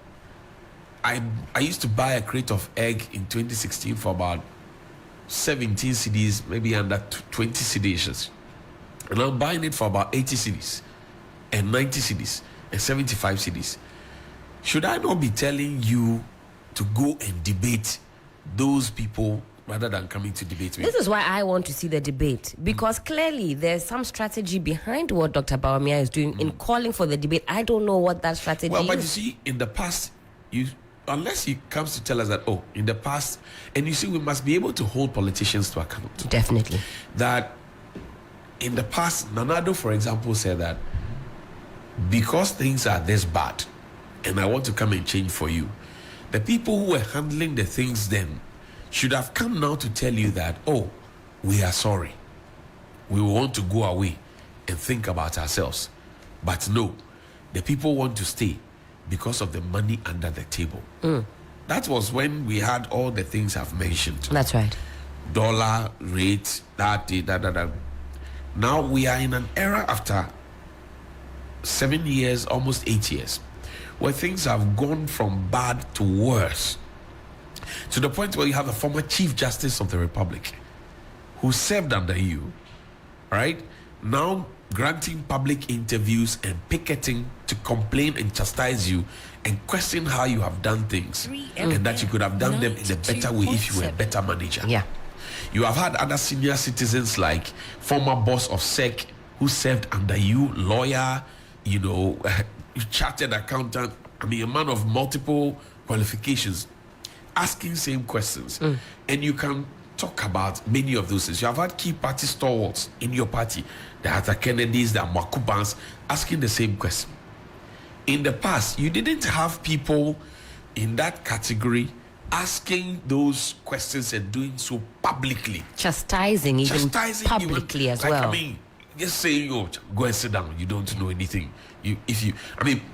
I used to buy a crate of egg in 2016 for about 17 CDs, maybe under 20 CDs. And I'm buying it for about 80 CDs and 90 CDs and 75 CDs. Should I not be telling you to go and debate those people rather than coming to debate me? This is why I want to see the debate, because clearly there's some strategy behind what Dr. Bawumia is doing in calling for the debate. I don't know what that strategy is. Well, but you see, in the past, unless he comes to tell us that, in the past, and you see, we must be able to hold politicians to account. Definitely. That in the past, Nana Addo, for example, said that because things are this bad, and I want to come and change for you, the people who were handling the things then should have come now to tell you that, we are sorry. We want to go away and think about ourselves. But no, the people want to stay because of the money under the table. That was when we had all the things I've mentioned. That's right. Dollar rate, that. Now we are in an era after 7 years, almost 8 years, where things have gone from bad to worse, to the point where you have a former Chief Justice of the Republic who served under you, right? Now granting public interviews and picketing to complain and chastise you and question how you have done things, and that you could have done them in a better way if you were a better manager. Yeah. You have had other senior citizens like former boss of SEC who served under you, lawyer, chartered accountant, a man of multiple qualifications, asking same questions. And you can talk about many of those things. You have had key party stalwarts in your party, the Arthur Kennedys, the Makubans, asking the same question. In the past, you didn't have people in that category asking those questions and doing so publicly. Chastising even publicly even, as like, well. I mean, just saying, oh, go and sit down. You don't know anything.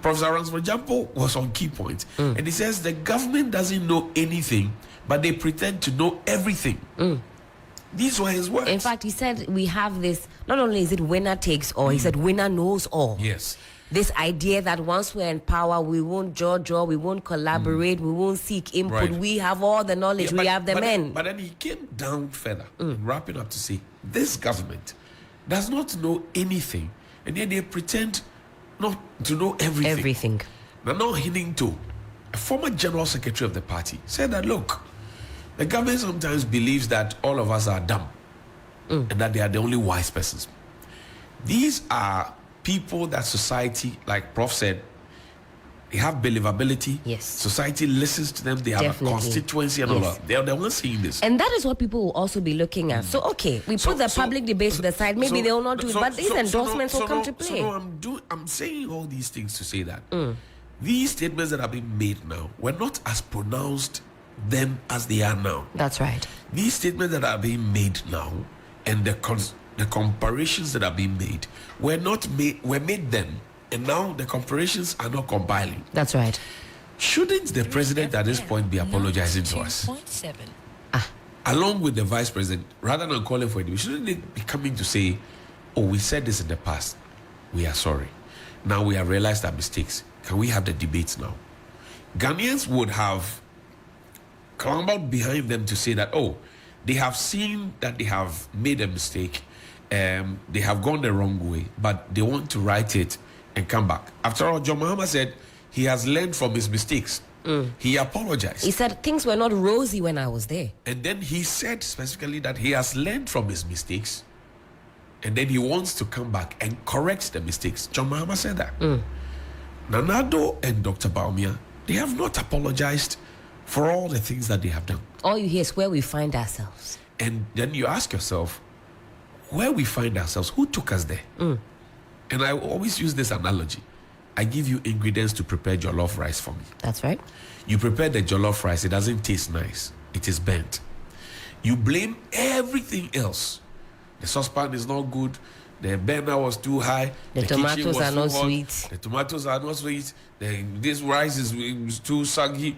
Professor Ransford Jampo was on key points. And he says the government doesn't know anything, but they pretend to know everything. These were his words. In fact, he said we have this, not only is it winner takes all, he said winner knows all. Yes. This idea that once we're in power, we won't draw, we won't collaborate, we won't seek input. Right. We have all the knowledge, we have the men. But then he came down further, wrapping up to say, this government does not know anything, and yet they pretend not to know everything. Now, hinting to a former general secretary of the party said that, look, the government sometimes believes that all of us are dumb and that they are the only wise persons. These are people that society, like Prof said, they have believability. Yes. Society listens to them. They have Definitely. a constituency and all that. They are the ones saying this. And that is what people will also be looking at. So, okay, we put the public debate to the side. Maybe they will not do it, but these endorsements will come to play. I'm saying all these things to say that these statements that have been made now were not as pronounced then as they are now. That's right. These statements that are being made now and the comparisons that are being made were made then, and now the comparisons are not compiling. That's right. Shouldn't the president at this point be apologizing to us? 92.7. Along with the vice president, rather than calling for it, shouldn't they be coming to say, oh, we said this in the past, we are sorry. Now we have realized our mistakes. Can we have the debates now? Ghanaians would have clambered behind them to say that, oh, they have seen that they have made a mistake, they have gone the wrong way, but they want to right it and come back. After all, John Mahama said he has learned from his mistakes. He apologized. He said things were not rosy when I was there. And then he said specifically that he has learned from his mistakes, and then he wants to come back and correct the mistakes. John Mahama said that. Nanado and Dr. Baumia, they have not apologized for all the things that they have done. All you hear is where we find ourselves. And then you ask yourself, where we find ourselves, who took us there? And I always use this analogy. I give you ingredients to prepare jollof rice for me. That's right. You prepare the jollof rice, it doesn't taste nice. It is burnt. You blame everything else. The saucepan is not good. The burner was too high. The kitchen tomatoes was are too not hot. sweet. The tomatoes are not sweet. This rice is too soggy.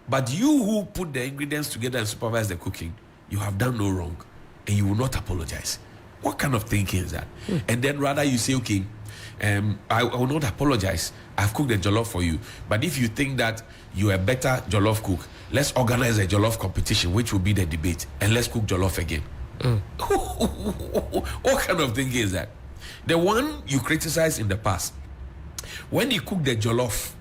But you who put the ingredients together and supervise the cooking, you have done no wrong, and you will not apologize. What kind of thinking is that? And then rather you say, okay, I will not apologize. I've cooked the jollof for you. But if you think that you are a better jollof cook, let's organize a jollof competition, which will be the debate, and let's cook jollof again. What kind of thinking is that? The one you criticized in the past, when you cook the jollof,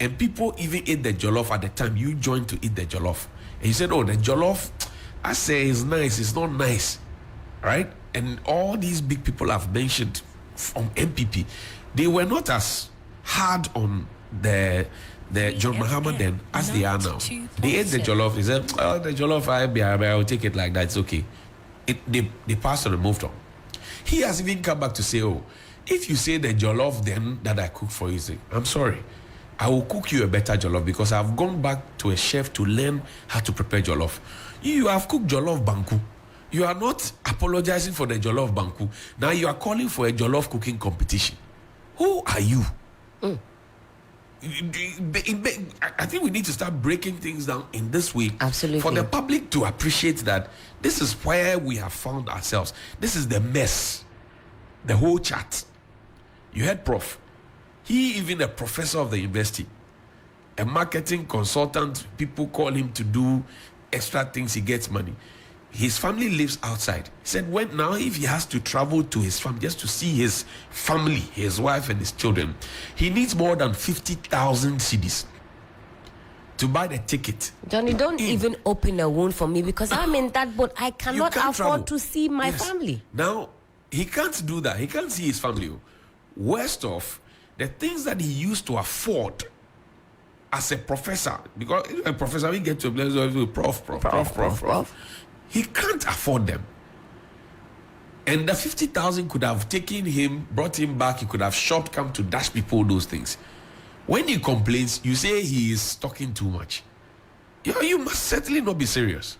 and people even ate the jollof at the time you joined to eat the jollof, and you said, oh, the jollof, I say, is nice, it's not nice, right? And all these big people I've mentioned from MPP, they were not as hard on the John Mahama then as they are now. They ate the jollof, they said, oh, the jollof, I'll take it like that, it's okay. They passed on and moved on. He has even come back to say, oh, if you say the jollof then that I cooked for you, say, I'm sorry, I will cook you a better jollof because I've gone back to a chef to learn how to prepare jollof. You have cooked jollof banku. You are not apologizing for the jollof banku. Now you are calling for a jollof cooking competition. Who are you? I think we need to start breaking things down in this way. Absolutely. For the public to appreciate that this is where we have found ourselves. This is the mess. The whole chat. You heard Prof. He even a professor of the university. A marketing consultant. People call him to do extra things. He gets money. His family lives outside. He said, if he has to travel to his family just to see his family, his wife and his children, he needs more than 50,000 cedis to buy the ticket. Johnny, don't even open a wound for me because I'm in that boat. I cannot afford travel. to see my family. Now, he can't do that. He can't see his family. Worst off, the things that he used to afford as a professor, because a professor, we get to a place of prof. He can't afford them. And the 50,000 could have taken him, brought him back. He could have come to dash people those things. When he complains, you say he is talking too much. You must certainly not be serious.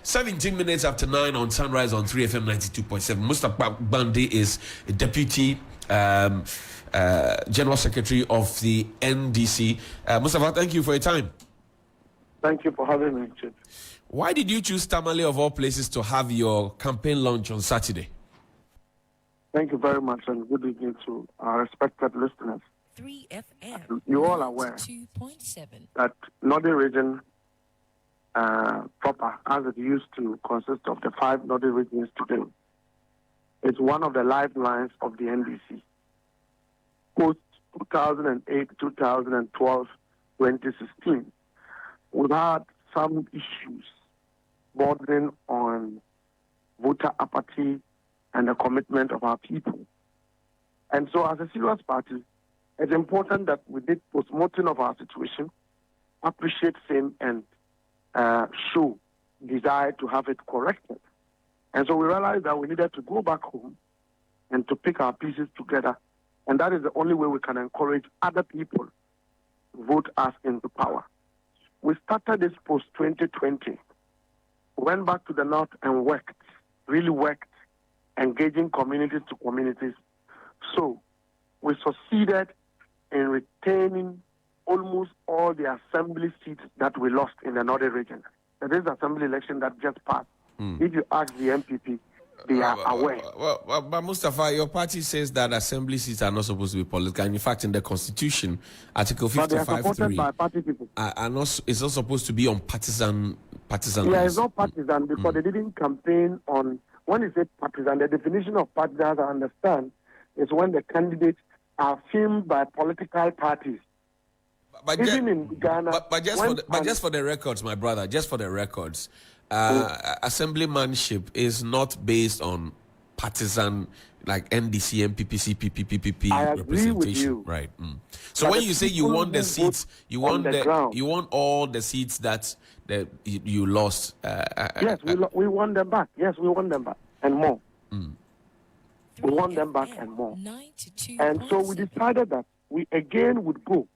17 minutes after 9 on Sunrise on 3FM 92.7. Mustafa Gbandi is a deputy general secretary of the NDC. Mustafa, thank you for your time. Thank you for having me, Chief. Why did you choose Tamale of all places to have your campaign launch on Saturday? Thank you very much, and good evening to our respected listeners. 3FM. You all are aware 2.7. that Northern Region proper, as it used to consist of the 5 Northern regions today, is one of the lifelines of the NDC. Post 2008, 2012, 2016, we've had some issues bordering on voter apathy and the commitment of our people. And so as a serious party, it's important that we did post-mortem of our situation, appreciate same, and show desire to have it corrected. And so we realized that we needed to go back home and to pick our pieces together. And that is the only way we can encourage other people to vote us into power. We started this post-2020, went back to the north and worked, really worked, engaging communities to communities. So we succeeded in retaining almost all the assembly seats that we lost in the northern region. There is assembly election that just passed. If you ask the MPP, they are aware. But Mustafa, your party says that assembly seats are not supposed to be political. And in fact, in the Constitution, Article 55.3, but they are supported by party people. It's not supposed to be on partisan. Yeah, it's not partisan because they didn't campaign on. When you say partisan, the definition of partisan, I understand, is when the candidates are filmed by political parties. But even in Ghana, just for the records, my brother, just for the records, assemblymanship is not based on partisan like NDC, MPP, CPP, I agree representation, with you. right? So when you say you want the seats, you want all the seats that you lost. Yes, we want them back. Yes, we want them back and more. We want them back and more. And so we decided that we again would go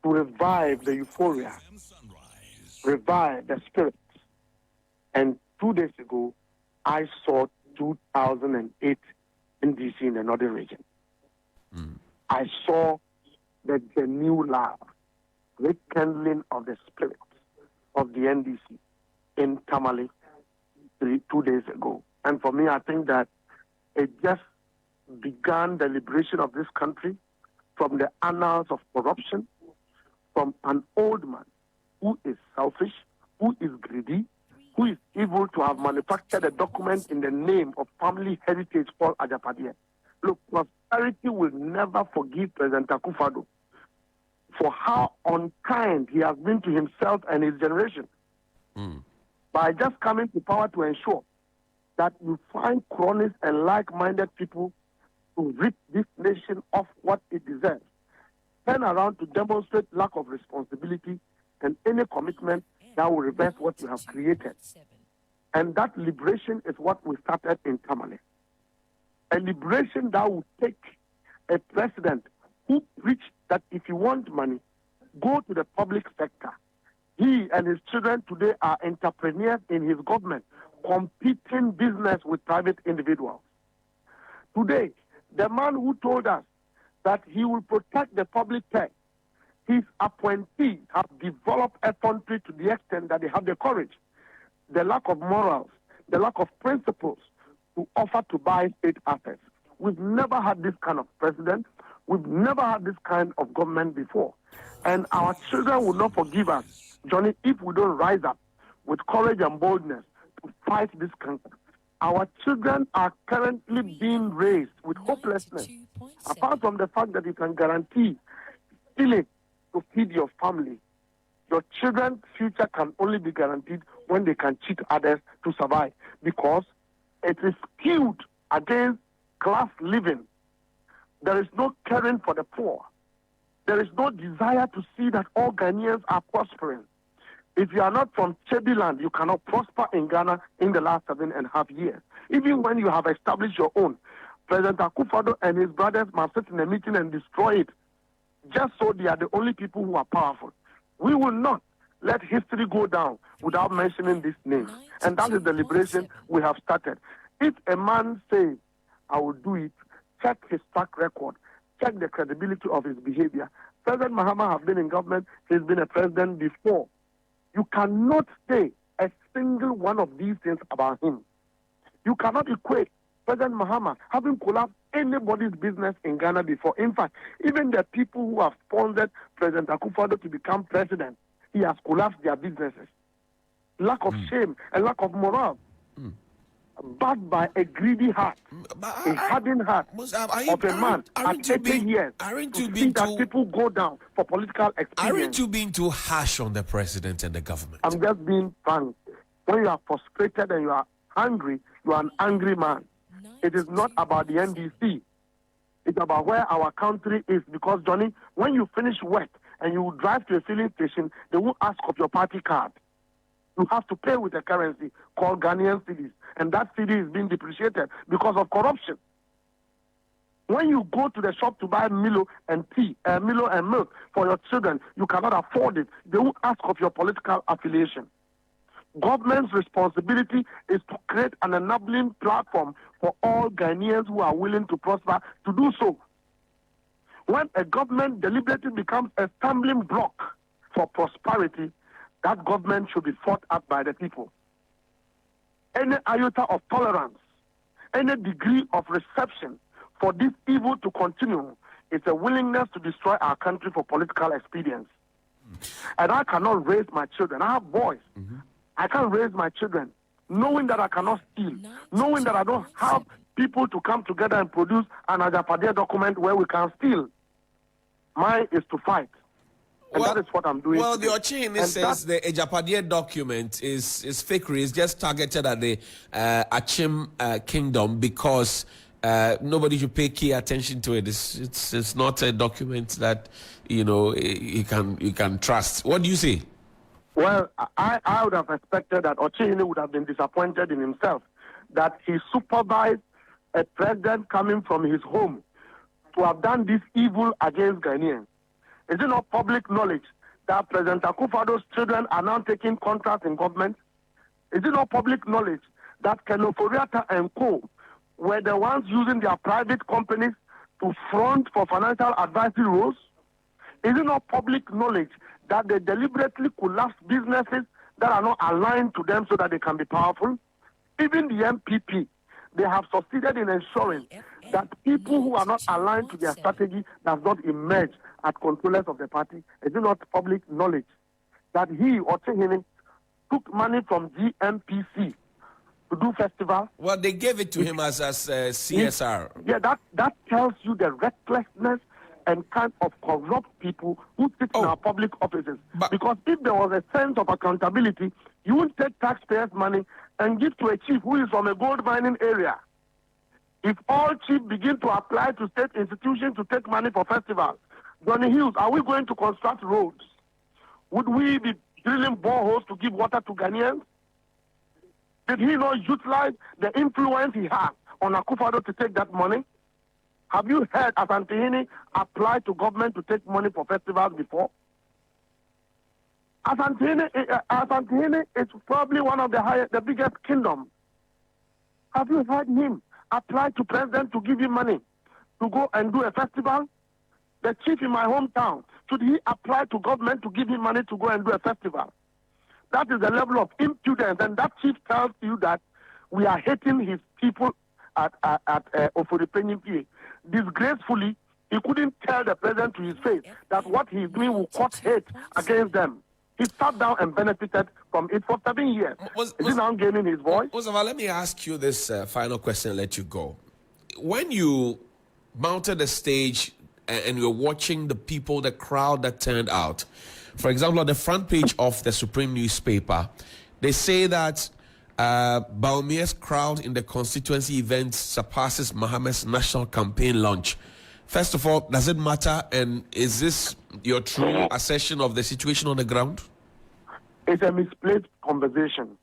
to revive the euphoria, revive the spirit. And 2 days ago, I saw 2008 NDC in the northern region. I saw the new love, rekindling of the spirit of the NDC in Tamale 2 days ago. And for me, I think that it just began the liberation of this country from the annals of corruption, from an old man who is selfish, who is greedy, who is able to have manufactured a document in the name of family heritage called Ajapadia. Look, prosperity will never forgive President Akufo-Addo for how unkind he has been to himself and his generation by just coming to power to ensure that you find cronies and like-minded people to rip this nation of what it deserves. Turn around to demonstrate lack of responsibility and any commitment that will reverse what you have created. And that liberation is what we started in Tamale. A liberation that will take a president who preached that if you want money, go to the public sector. He and his children today are entrepreneurs in his government, competing business with private individuals. Today, the man who told us that he will protect the public purse, his appointees have developed effrontery to the extent that they have the courage, the lack of morals, the lack of principles to offer to buy state assets. We've never had this kind of president. We've never had this kind of government before. And our children will not forgive us, Johnny, if we don't rise up with courage and boldness to fight this cancer. Our children are currently being raised with hopelessness. Apart from the fact that you can guarantee stealing to feed your family, your children's future can only be guaranteed when they can cheat others to survive, because it is skewed against class living. There is no caring for the poor. There is no desire to see that all Ghanaians are prospering. If you are not from Chebiland, you cannot prosper in Ghana in the last 7.5 years. Even when you have established your own, President Akufo-Addo and his brothers must sit in a meeting and destroy it, just so they are the only people who are powerful. We will not let history go down without mentioning this name. And that is the liberation we have started. If a man says, I will do it, check his track record, check the credibility of his behavior. President Mahama has been in government, he's been a president before. You cannot say a single one of these things about him. You cannot equate President Mahama having collapsed anybody's business in Ghana before. In fact, even the people who have sponsored President Akufo-Addo to become president, he has collapsed their businesses. Lack of shame and lack of morale. Backed by a greedy heart, a hardened heart of a man at 80 years to see that people go down for political experience. Aren't you being too harsh on the president and the government? I'm just being frank. When you are frustrated and you are angry, you are an angry man. It is not about the NDC. It's about where our country is. Because, Johnny, when you finish work and you drive to a filling station, they will ask of your party card. You have to pay with a currency called Ghanaian cedis. And that cedi is being depreciated because of corruption. When you go to the shop to buy Milo and tea, Milo and milk for your children, you cannot afford it. They will ask of your political affiliation. Government's responsibility is to create an enabling platform for all Ghanaians who are willing to prosper to do so. When a government deliberately becomes a stumbling block for prosperity, that government should be fought at by the people. Any iota of tolerance, any degree of reception for this evil to continue is a willingness to destroy our country for political expedience. And I cannot raise my children. I have boys. I can't raise my children knowing that I cannot steal, knowing that I don't have people to come together and produce an Ajapadia document where we can steal. Mine is to fight. And that is what I'm doing. Well, the Ochene says the Ejapadia document is fakery. It's just targeted at the Achim kingdom because nobody should pay key attention to it. It's not a document that you can trust. What do you say? Well, I would have expected that Ochene would have been disappointed in himself that he supervised a president coming from his home to have done this evil against Ghanaians. Is it not public knowledge that President Akufo-Addo's children are now taking contracts in government? Is it not public knowledge that Kenoforiata and Co. were the ones using their private companies to front for financial advisory roles? Is it not public knowledge that they deliberately collapse businesses that are not aligned to them so that they can be powerful? Even the MPP, they have succeeded in ensuring that people who are not aligned to their strategy does not emerge as controllers of the party. Is it not public knowledge that he or Chehini took money from GMPC to do festival? Well, they gave it to him as CSR. Yeah, that tells you the recklessness and kind of corrupt people who sit in our public offices. Because if there was a sense of accountability, you wouldn't take taxpayers' money and give to a chief who is from a gold mining area. If all chiefs begin to apply to state institutions to take money for festivals, Johnny Hills, are we going to construct roads? Would we be drilling boreholes to give water to Ghanaians? Did he not utilize the influence he has on Akufo-Addo to take that money? Have you heard Asantehene apply to government to take money for festivals before? Asantehene is probably one of the biggest kingdoms. Have you heard him apply to president to give him money to go and do a festival? The chief in my hometown, should he apply to government to give him money to go and do a festival? That is the level of impudence, and that chief tells you that we are hating his people at Oforipenyi. Disgracefully, he couldn't tell the president to his face that what he is doing will cause hate against them. He sat down and benefited from it for 7 years. Is he now gaining his voice? Mustafa, let me ask you this final question and let you go. When you mounted the stage and you're watching the people, the crowd that turned out, for example, on the front page of the Supreme newspaper, they say that Baumia's crowd in the constituency event surpasses Mahama's national campaign launch. First of all, does it matter? And is this your true assessment of the situation on the ground? It's a misplaced conversation.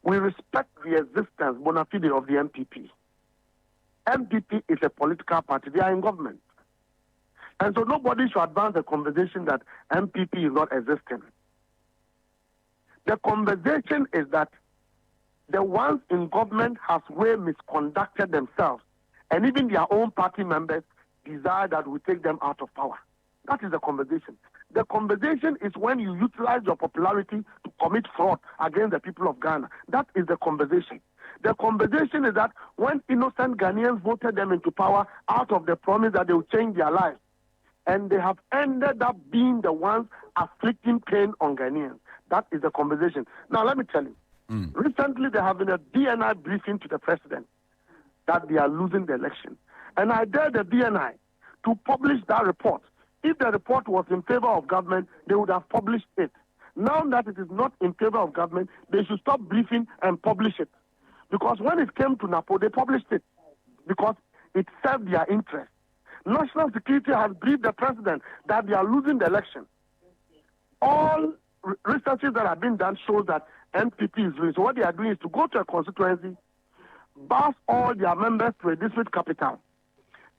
We respect the existence, bona fide, of the MPP. MPP is a political party. They are in government. And so nobody should advance the conversation that MPP is not existing. The conversation is that the ones in government has way misconducted themselves, and even their own party members desire that we take them out of power. That is the conversation. The conversation is when you utilize your popularity to commit fraud against the people of Ghana. That is the conversation. The conversation is that when innocent Ghanaians voted them into power out of the promise that they will change their lives, and they have ended up being the ones afflicting pain on Ghanaians. That is the conversation. Now, let me tell you. Recently, there have been a DNI briefing to the president that they are losing the election. And I dare the DNI to publish that report. If the report was in favor of government, they would have published it. Now that it is not in favor of government, they should stop briefing and publish it. Because when it came to Napo, they published it because it served their interest. National Security has briefed the president that they are losing the election. All researches that have been done show that NPP is losing. So what they are doing is to go to a constituency, bus all their members to a district capital,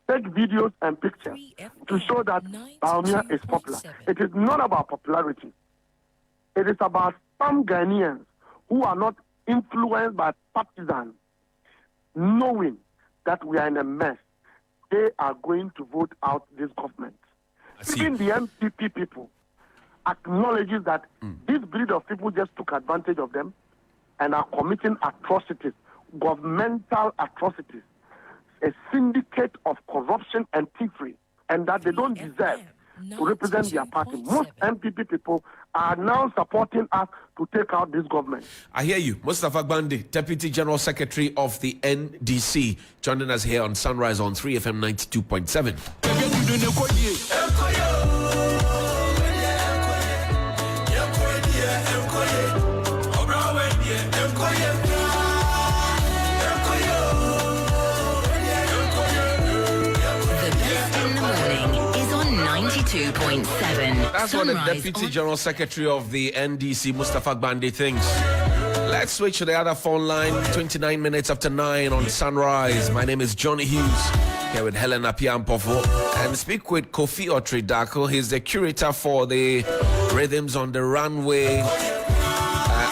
take videos and pictures to show that Baumia is popular. It is not about popularity. It is about some Ghanaians who are not influenced by partisans, knowing that we are in a mess. They are going to vote out this government. Even the MPP people acknowledges that this breed of people just took advantage of them and are committing atrocities, governmental atrocities, a syndicate of corruption and thievery, and that they don't deserve to represent their party. Most MPP people are now supporting us to take out this government. I hear you. Mustafa Gbandi, Deputy General Secretary of the NDC, joining us here on Sunrise on 3FM 92.7. That's what the Deputy General Secretary of the NDC, Mustafa Gbandi, thinks. Let's switch to the other phone line. 29 minutes after 9 on Sunrise. My name is Johnny Hughes, here with Helen Apiampofo, and speak with Kofi Okyere Darko. He's the curator for the Rhythms on the Runway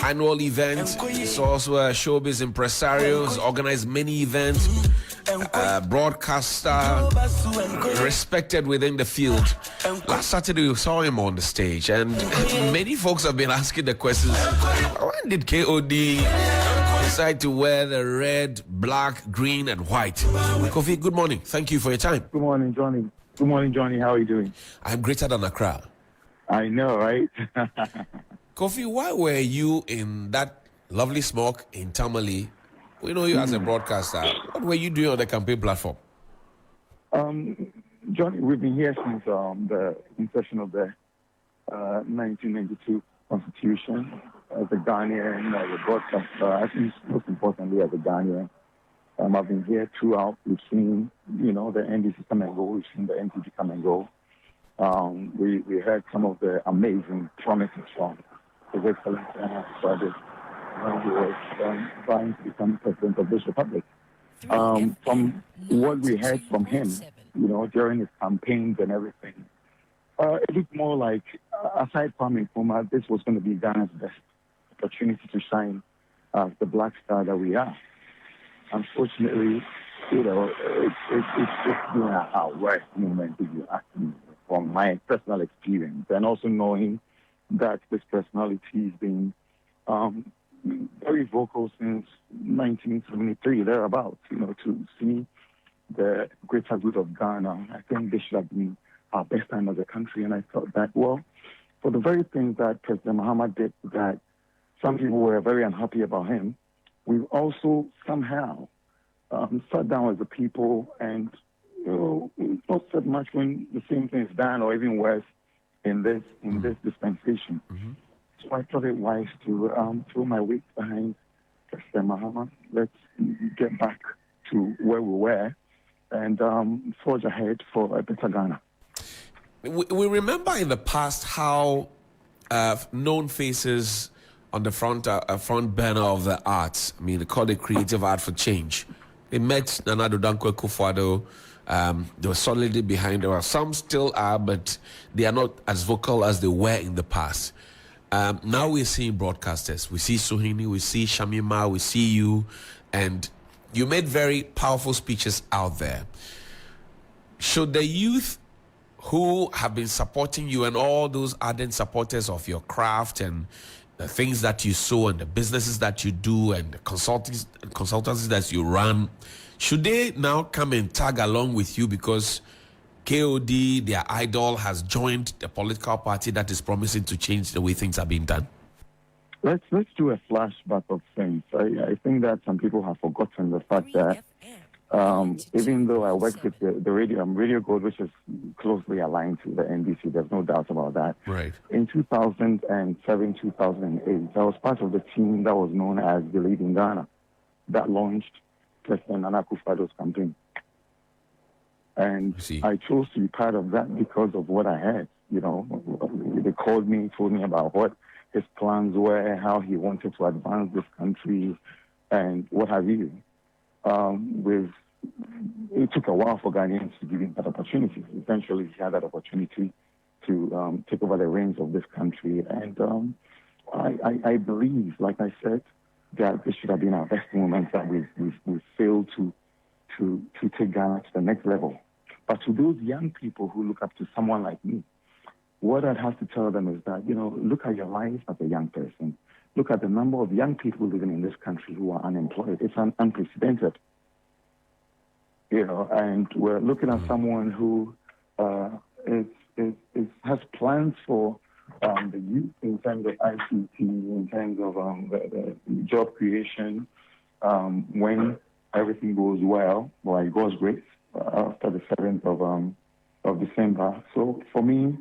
annual event. He's also a showbiz impresario. He's organized many events. Broadcaster, respected within the field. Last Saturday we saw him on the stage, and many folks have been asking the questions: when did KOD decide to wear the red, black, green, and white? Kofi, good morning. Thank you for your time. Good morning, Johnny. Good morning, Johnny. How are you doing? I'm greater than Accra. I know, right? Kofi, why were you in that lovely smoke in Tamale? We know you as a broadcaster. What were you doing on the campaign platform? Johnny, we've been here since the inception of the 1992 Constitution. As a Ghanaian, as a broadcaster, I think most importantly as a Ghanaian, I've been here throughout. We've seen, the NDC come and go. We've seen the NPP come and go. We heard some of the amazing promises from His Excellency Brothers when he was trying to become president of this republic. From what we heard from him, during his campaigns and everything, it looked more like, aside from Nkrumah, this was going to be Ghana's best opportunity to shine as the black star that we are. Unfortunately, it's just been a worst moment, if you ask me, from my personal experience, and also knowing that this personality has been very vocal since 1973, thereabouts, to see the greater good of Ghana. I think this should have been our best time as a country. And I thought that, well, for the very things that President Mahama did that some people were very unhappy about him, we've also somehow sat down as a people and not said much when the same thing is done, or even worse in this dispensation. Mm-hmm. So I thought it wise to throw my weight behind President Mahama. Let's get back to where we were and forge ahead for a better Ghana. We remember in the past how known faces on the front burner of the arts, they call it creative art for change. They met Nana Addo Dankwa Akufo-Addo They were solidly behind her. Some still are, but they are not as vocal as they were in the past. Now we're seeing broadcasters. We see Suhini, we see Shamima, we see you, and you made very powerful speeches out there. Should the youth who have been supporting you and all those ardent supporters of your craft and the things that you sow and the businesses that you do and the consultancies that you run, should they now come and tag along with you because KOD, their idol, has joined the political party that is promising to change the way things are being done? Let's do a flashback of things. I think that some people have forgotten the fact that even though I worked with the Radio Gold, which is closely aligned to the NDC, there's no doubt about that. Right. In 2007, 2008, I was part of the team that was known as the Lead in Ghana, that launched President Nana Akufo-Addo's campaign. And I chose to be part of that because of what I had. You know, they called me, told me about what his plans were, how he wanted to advance this country, and what have you. It took a while for Ghanaians to give him that opportunity. Eventually, he had that opportunity to take over the reins of this country. And I believe, like I said, that this should have been our best moment, that we've failed to take Ghana to the next level. But to those young people who look up to someone like me, what I'd have to tell them is that, you know, look at your life as a young person. Look at the number of young people living in this country who are unemployed. It's unprecedented. You know, and we're looking at someone who has plans for the youth in terms of ICT, in terms of the job creation, when everything goes well, by God's grace, after the 7th of December. So for me,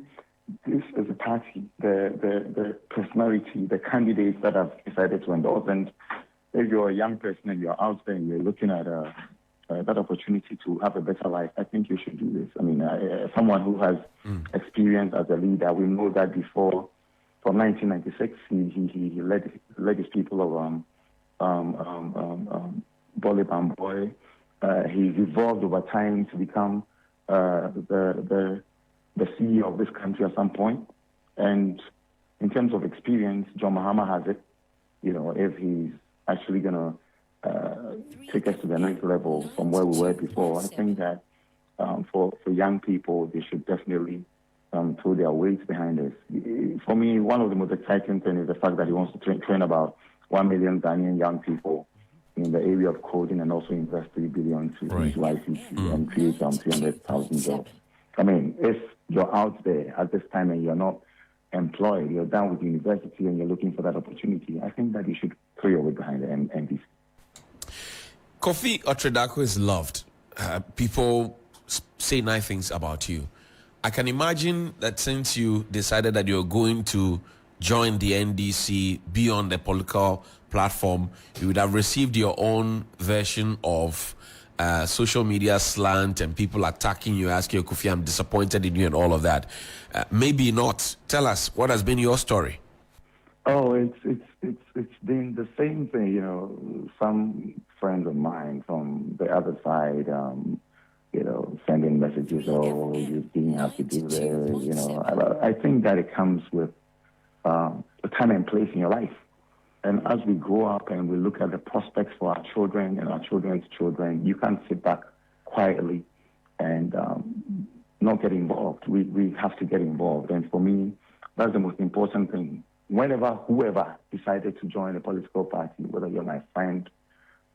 this is a party, the personality, the candidates that I've decided to endorse. And if you're a young person and you're out there and you're looking at that opportunity to have a better life, I think you should do this. I mean, someone who has experience as a leader, we know that before, from 1996, he led his people of Bole Bamboy. He's evolved over time to become the CEO of this country at some point. And in terms of experience, John Mahama has it. You know, if he's actually going to take us to the next level from where we were before, I think that for young people, they should definitely throw their weight behind this. For me, one of the most exciting things is the fact that he wants to train about 1 million Ghanaian young people in the area of coding and also invest $3 billion into ICT and create 300,000 jobs. I mean, if you're out there at this time and you're not employed, you're done with university and you're looking for that opportunity, I think that you should throw your weight behind the NDC. Kofi Okyere Darko is loved. People say nice things about you. I can imagine that since you decided that you're going to join the NDC, be on the political platform, you would have received your own version of social media slant and people attacking you, asking you, Kofi, I'm disappointed in you and all of that. Maybe not. Tell us, what has been your story? Oh, it's been the same thing. You know, some friends of mine from the other side, you know, sending messages, oh, you didn't have to do this, you know. I think that it comes with a time and place in your life. And as we grow up and we look at the prospects for our children and our children's children, you can't sit back quietly and not get involved. We have to get involved. And for me, that's the most important thing. Whoever decided to join a political party, whether you're my friend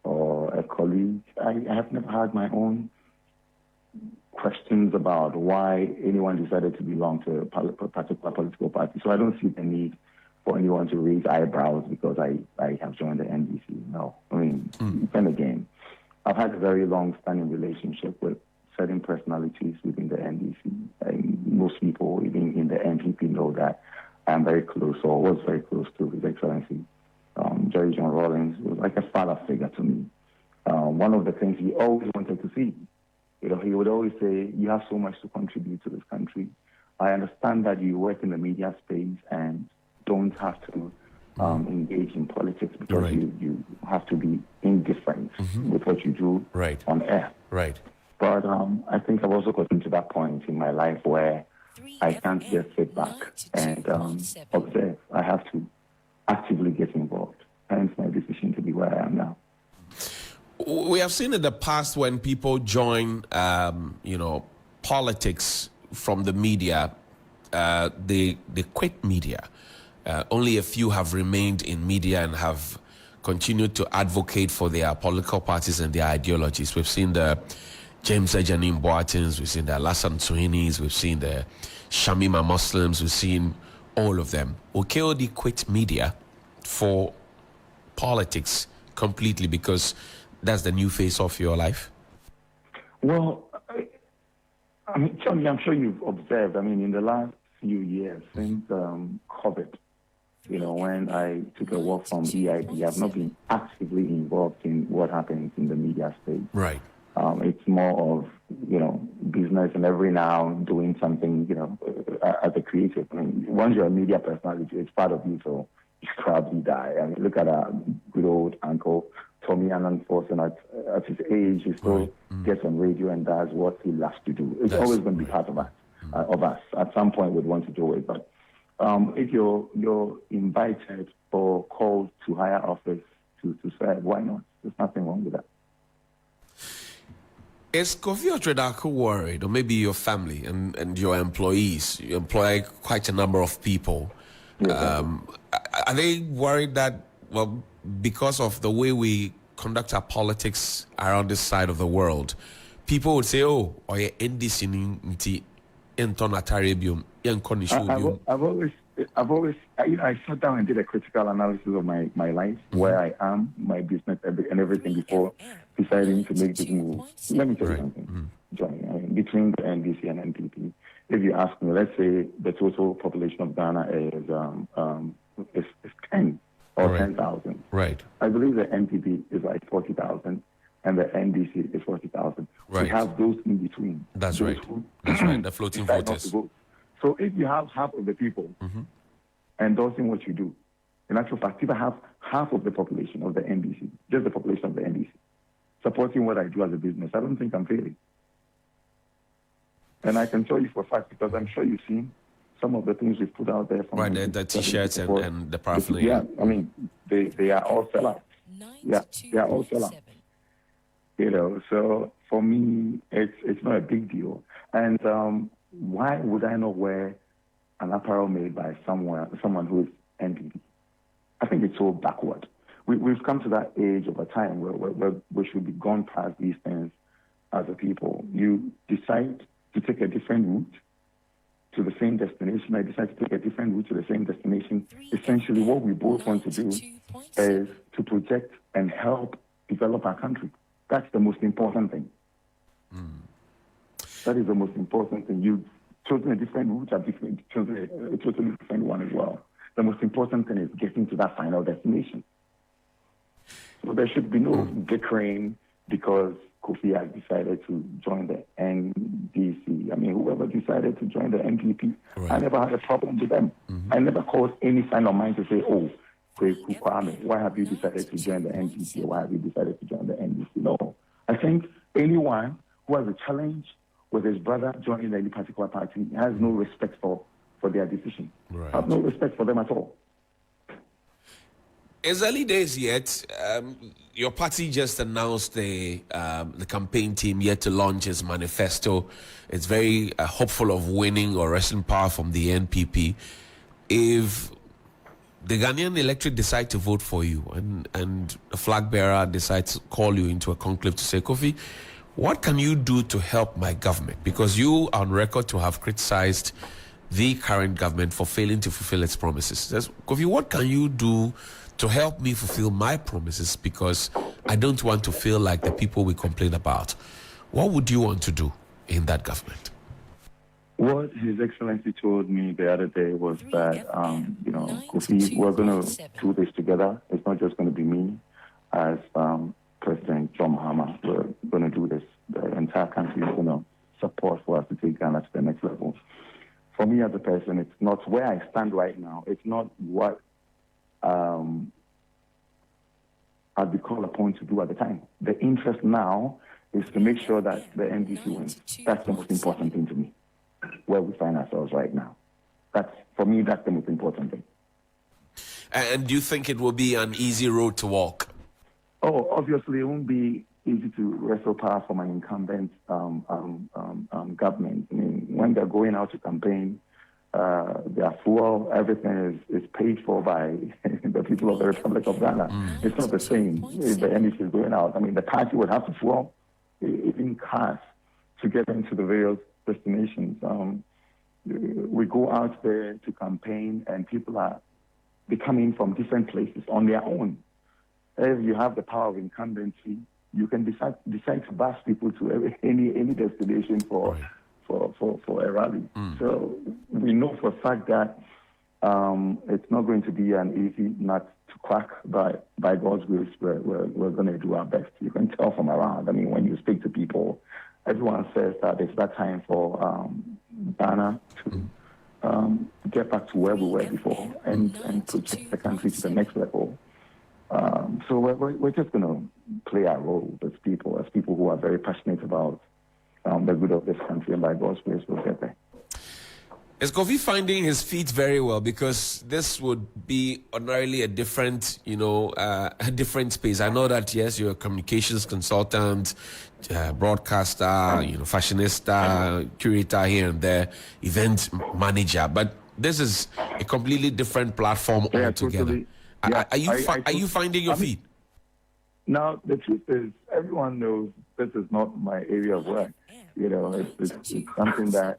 or a colleague, I have never had my own questions about why anyone decided to belong to a particular political party. So I don't see the need for anyone to raise eyebrows because I have joined the NDC. No. I mean, then again, I've had a very long-standing relationship with certain personalities within the NDC. Most people, even in the NPP, know that I'm very close, or was very close to His Excellency Jerry John Rawlings. Was like a father figure to me. One of the things he always wanted to see, you know, he would always say, you have so much to contribute to this country. I understand that you work in the media space and don't have to engage in politics because you have to be indifferent with what you do on air. Right. But I think I've also gotten to that point in my life where I can't just sit back and observe. I have to actively get involved. Hence my decision to be where I am now. We have seen in the past when people join, politics from the media, they quit media. Only a few have remained in media and have continued to advocate for their political parties and their ideologies. We've seen the James Ejanim Boatins, we've seen the Alassane Suhinis, we've seen the Shamima Muslims, we've seen all of them. Okeode quit media for politics completely because that's the new face of your life? Well, I mean, Johnny, I'm sure you've observed, in the last few years since COVID, when I took a walk from EIB, I've not been actively involved in what happens in the media space. Right. It's more of, business and every now doing something, as a creative. Once you're a media personality, it's part of you, so you probably die. Look at our good old uncle, Tommy Annan Forsen at his age, he still gets on radio and does what he loves to do. It's always going to be part of us. At some point, we'd want to do it. But if you're invited or called to higher office to serve, why not? There's nothing wrong with that. Is Kofi Okyere Darko worried, or maybe your family and your employees? You employ quite a number of people. Are they worried that, because of the way we conduct our politics around this side of the world, people would say, "Oh, or you NDC nti entonataribium, I've always, I sat down and did a critical analysis of my life, where I am, my business, and everything before deciding to make this move. Let me tell you something, Johnny. Between the NDC and NPP, if you ask me, let's say the total population of Ghana is 10 or 10,000. Right. I believe the NPP is like 40,000, and the NDC is 40,000. Right. We have those in between. That's right. That's right. The floating voters. So if you have half of the people endorsing what you do, in actual fact, if I have half of the population of the NDC, just the population of the NDC, supporting what I do as a business, I don't think I'm failing. And I can tell you for a fact, because I'm sure you've seen some of the things we've put out there. From the T-shirts and the paraphernalia. Yeah, they are all sellouts. Yeah, they are all sellouts. So for me, it's not a big deal. And why would I not wear an apparel made by someone who is NPP? I think it's so backward. We've come to that age of a time where we should be gone past these things as a people. You decide to take a different route to the same destination. I decide to take a different route to the same destination. Essentially, what we both want to do is to project and help develop our country. That's the most important thing. That is the most important thing. You've chosen a different route, I've chosen a totally different one as well. The most important thing is getting to that final destination. So there should be no bickering because Kofi has decided to join the NDC. Whoever decided to join the NPP, I never had a problem with them. I never caused any sign of mine to say, "Oh, Kwame, why have you decided to join the NPP? Or why have you decided to join the NDC?" No. I think anyone who has a challenge with his brother joining any particular party has no respect for their decision. Right. I have no respect for them at all. It's early days yet. Your party just announced the campaign team yet to launch its manifesto. It's very hopeful of winning or wresting power from the NPP. If the Ghanaian electorate decide to vote for you and the flag bearer decides to call you into a conclave to say, "Kofi, what can you do to help my government?" Because you are on record to have criticized the current government for failing to fulfill its promises. Says, "Kofi, what can you do to help me fulfill my promises, because I don't want to feel like the people we complain about"? What would you want to do in that government? What His Excellency told me the other day was that, Kofi, we're going to do this together. It's not just going to be me as President John Mahama. We're going to do this. The entire country is going to support for us to take Ghana to the next level. For me as a person, it's not where I stand right now. It's not what I'd be called upon to do at the time. The interest now is to make sure that the NDC wins. That's the most important thing to me, where we find ourselves right now. For me, that's the most important thing. And do you think it will be an easy road to walk? Oh, obviously, it won't be easy to wrestle power from an incumbent government. I mean, when they're going out to campaign, their fuel, everything is paid for by the people of the Republic of Ghana. It's not the same if the NDC is going out. I mean, the party would have to fuel even cars to get into the various destinations. We go out there to campaign, and people are coming from different places on their own. If you have the power of incumbency, you can decide to bus people to any destination for a rally. So we know for a fact that it's not going to be an easy nut to crack. By God's grace, we're going to do our best. You can tell from around. I mean, when you speak to people, everyone says that it's that time for Ghana to get back to where we were before and to take the country to the next level. So we're just going to play our role as people who are very passionate about the good of this country, and by God's grace, we'll get there. Is Kofi finding his feet very well? Because this would be ordinarily a different, a different space. I know that, yes, you're a communications consultant, broadcaster, fashionista, curator here and there, event manager, but this is a completely different platform altogether. Totally. Yeah, are you finding your feet? Now, the truth is, everyone knows this is not my area of work. It's something that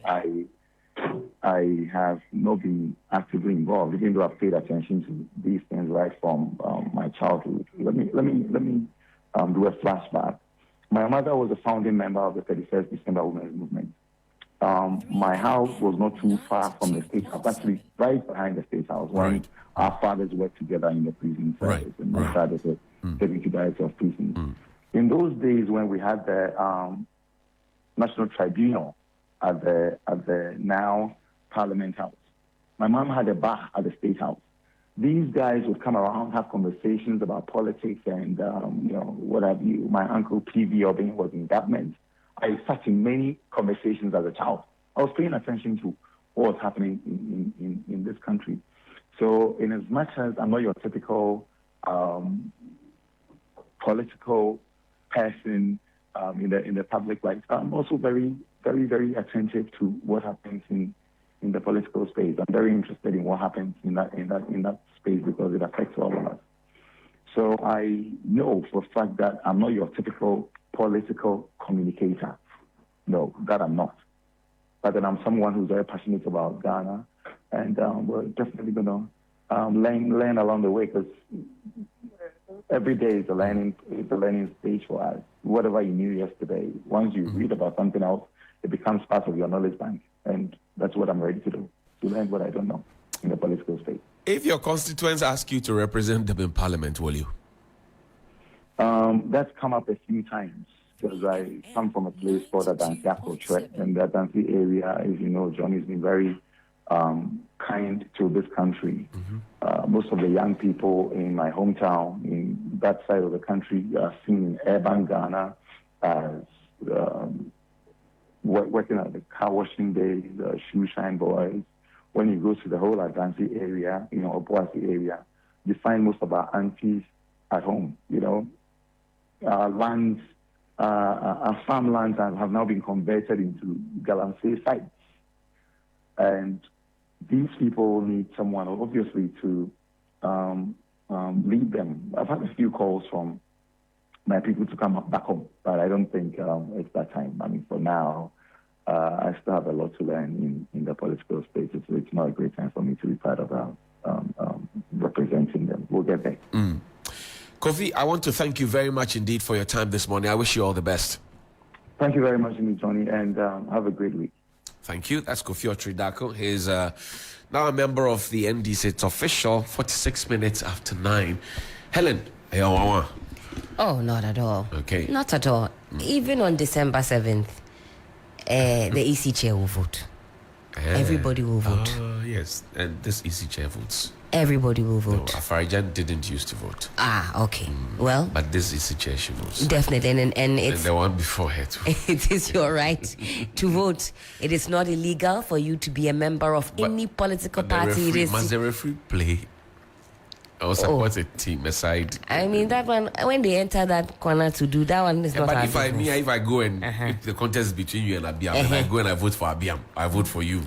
I have not been actively involved, even though I've paid attention to these things right from my childhood. Let me do a flashback. My mother was a founding member of the 31st December Women's Movement. My house was not too far from the State House, actually right behind the State House, when our fathers worked together in the prison service, and my father was deputy director of prison. In those days when we had the National Tribunal at the now Parliament House, my mom had a bar at the State House. These guys would come around, have conversations about politics and what have you. My uncle P.V. Obin was in government. I sat in many conversations as a child. I was paying attention to what was happening in this country. So in as much as I'm not your typical political person in the public life, I'm also very, very, very attentive to what happens in the political space. I'm very interested in what happens in that space because it affects all of us. So I know for a fact that I'm not your typical political communicator. No, that I'm not. But then I'm someone who's very passionate about Ghana, and we're definitely going to learn along the way, because every day is a learning stage for us. Whatever you knew yesterday, once you read about something else, it becomes part of your knowledge bank, and that's what I'm ready to do, to learn what I don't know in the political space. If your constituents ask you to represent them in Parliament, will you? That's come up a few times, because I come from a place called Adansi, and the Adansi area, as you know, John, has been very kind to this country. Most of the young people in my hometown, in that side of the country, are seen in urban Ghana as working at the car washing days, shoe shine boys. When you go to the whole Adansi area, Obuasi area, you find most of our aunties at home. Lands, our farmlands have now been converted into galamsey sites. And these people need someone, obviously, to lead them. I've had a few calls from my people to come back home, but I don't think it's that time. I mean, for now, I still have a lot to learn in the political space. It's not a great time for me to be part of representing them. We'll get there. Kofi, I want to thank you very much indeed for your time this morning. I wish you all the best. Thank you very much, Johnny, and have a great week. Thank you. That's Kofi Okyere Darko. He's now a member of the NDC. It's official, 46 minutes after 9. Helen, oh, not at all. Okay. Not at all. Even on December 7th, the EC chair will vote. Everybody will vote. Yes, and this ECJ votes. Everybody will vote. No, Afarijan didn't used to vote. Okay. Well, but this ECJ she votes. Definitely, and it's the one before her too. It is your right to vote. It is not illegal for you to be a member of any political party. Must the referee play? Or support a team aside? I mean, that one, when they enter that corner to do that one, is not. But if I go and if the contest is between you and Abiam, and I go and I vote for Abiam, I vote for you.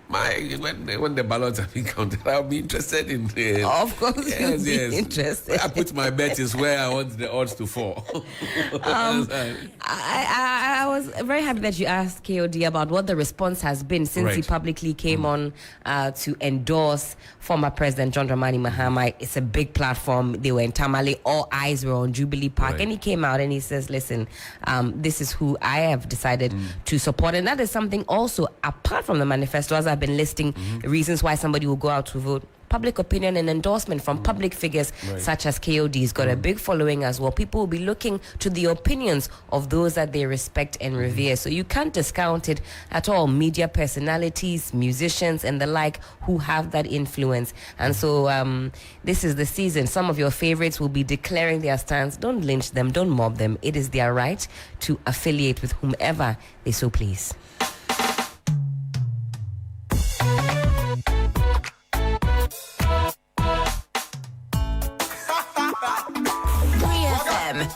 When the ballots are being counted, I'll be interested in. Of course, yes. Interested. I put my bet is where I want the odds to fall. I was very happy that you asked KOD about what the response has been since he publicly came on to endorse former President John Dramani Mahama. It's a big platform. They were in Tamale. All eyes were on Jubilee Park, and he came out and he says, "Listen, this is who I have decided to support," and that is something also apart from the manifesto, as I've been listing reasons why somebody will go out to vote. Public opinion and endorsement from public figures such as KOD's got a big following as well. People will be looking to the opinions of those that they respect and revere. So you can't discount it at all. Media personalities, musicians and the like who have that influence. And so this is the season. Some of your favorites will be declaring their stance. Don't lynch them. Don't mob them. It is their right to affiliate with whomever they so please.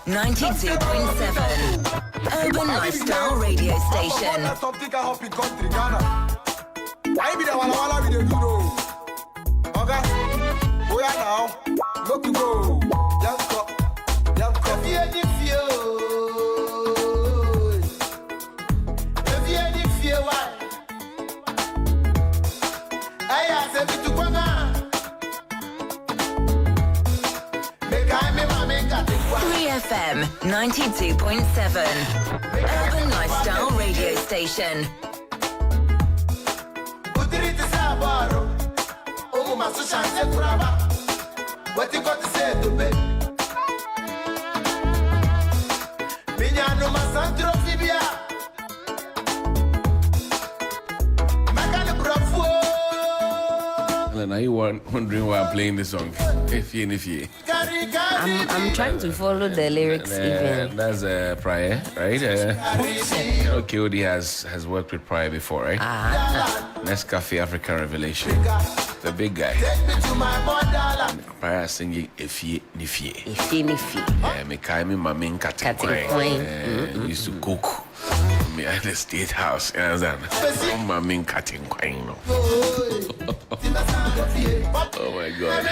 92.7 Urban Lifestyle Radio Station. I be the wala we dey do though. Okay, oh yeah now, look to go. Let's go. If you why? I say to Kwanga. Make I me mama got it. 3FM 92.7 Urban Lifestyle Radio Station. What you got to say to me? Minyano Masandro Fibia. Magana Bravo. And are you wondering why I'm playing this song? If you. I'm trying to follow the lyrics even. That's Prior, right? KOD has worked with Prior before, right? Nescafe African Revelation. The big guy. Prior singing Ifye Nifye. Yeah, me kai me mami katin used to cook me at the State House. Mami katin kwang no. Oh my God.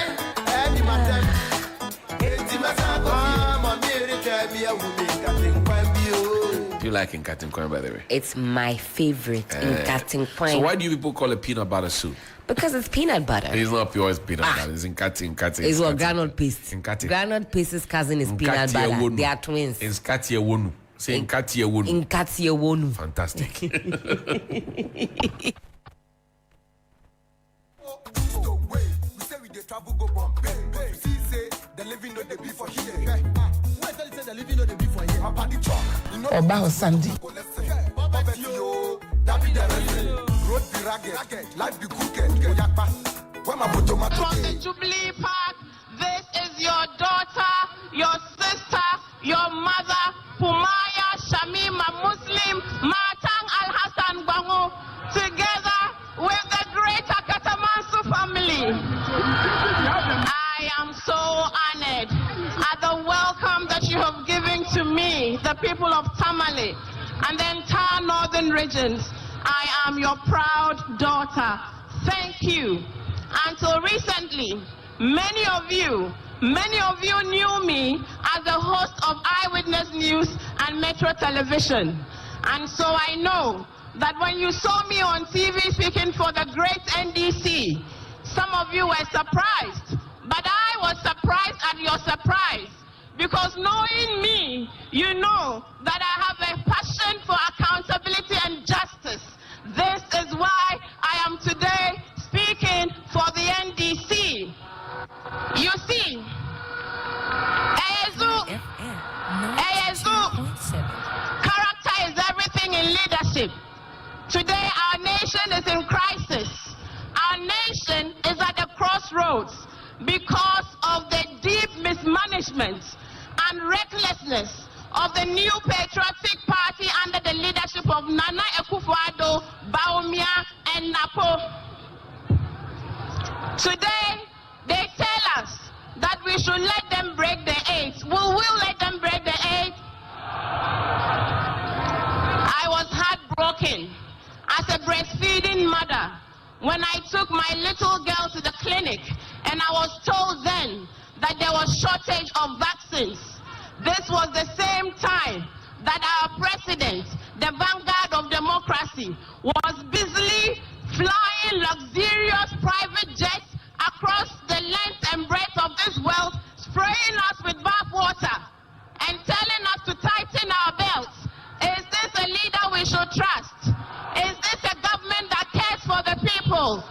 Do you like Nkatin Kwang, by the way? It's my favorite Nkatin Kwang. So why do you people call it peanut butter soup? Because it's peanut butter. It's not pure, it's peanut butter. It's Nkatin. It's what granite paste. Granite paste's cousin is peanut butter. They are twins. It's Nkatia Wonu. Say Nkatia Wonu. Nkatia Wonu. Fantastic. Oba Sandy. From the Jubilee Park, this is your daughter, your sister, your mother, Pumaya Shamima Muslim Matang Al Hassan Gbangu, together with the greater Katamansu family. I am so honored at the welcome that you have given to me, the people of Tamale and the entire northern regions. I am your proud daughter. Thank you. Until recently, many of you knew me as the host of Eyewitness News and Metro Television. And so I know that when you saw me on TV speaking for the great NDC, some of you were surprised. But I was surprised at your surprise. Because knowing me, you know that I have a passion for accountability and justice. This is why I am today speaking for the NDC. You see, character is everything in leadership. Today our nation is in crisis. Our roads because of the deep mismanagement and recklessness of the new patriotic party under the leadership of Nana Akufo-Addo, Bawumia, and Napo. Today, they tell us that we should let them break the 8. Will we let them break the 8? I was heartbroken as a breastfeeding mother when I took my little girl to the clinic and I was told then that there was shortage of vaccines. This was the same time that our president, the vanguard of democracy, was busily flying luxurious private jets across the length and breadth of this world, spraying us with bath water and telling us to tighten our belts. Is this a leader we should trust? Is this a government that cares for the people?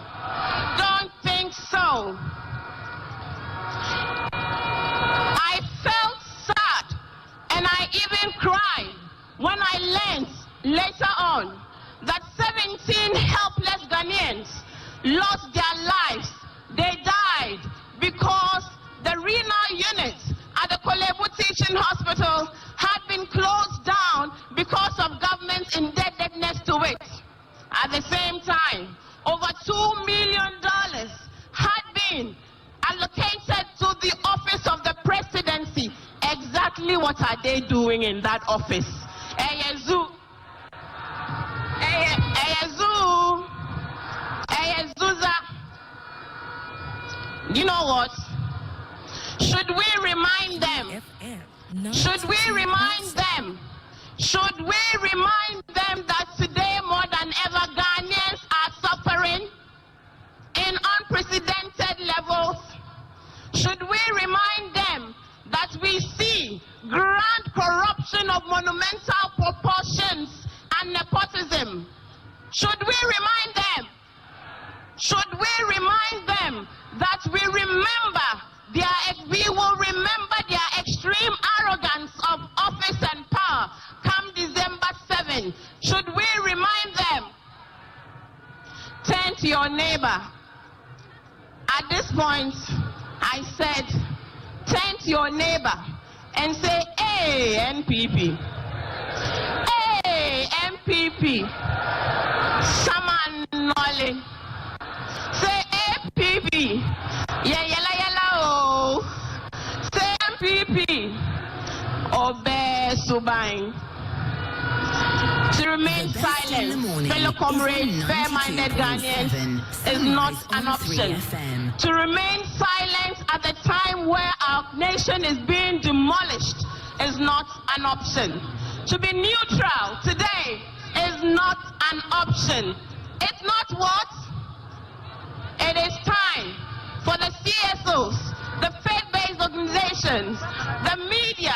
Don't think so. I felt sad and I even cried when I learned later on that 17 helpless Ghanaians lost their lives. They died because the renal unit at the Kolebu Teaching Hospital had been closed down because of government's indebtedness to it. At the same time, over $2 million had been allocated to the office of the presidency. Exactly what are they doing in that office? You know what? Should we remind them? Should we remind them? Should we remind them that today more than ever Ghanaians are suffering in unprecedented levels? Should we remind them that we see grand corruption of monumental proportions and nepotism? Should we remind them? Should we remind them that we will remember their extreme arrogance of office and power come December 7? Should we remind them? Turn to your neighbor. At this point, I said, turn to your neighbor and say, hey, NPP. Hey, NPP. Saman Noli. Say, NPP. Yeah, yella, yella, oh. Say, NPP. Obey Subain. To remain silent, fellow comrades, fair-minded Ghanaians, is not an option. To remain silent at the time where our nation is being demolished is not an option. To be neutral today is not an option. It's not what? It is time for the CSOs, the faith-based organizations, the media,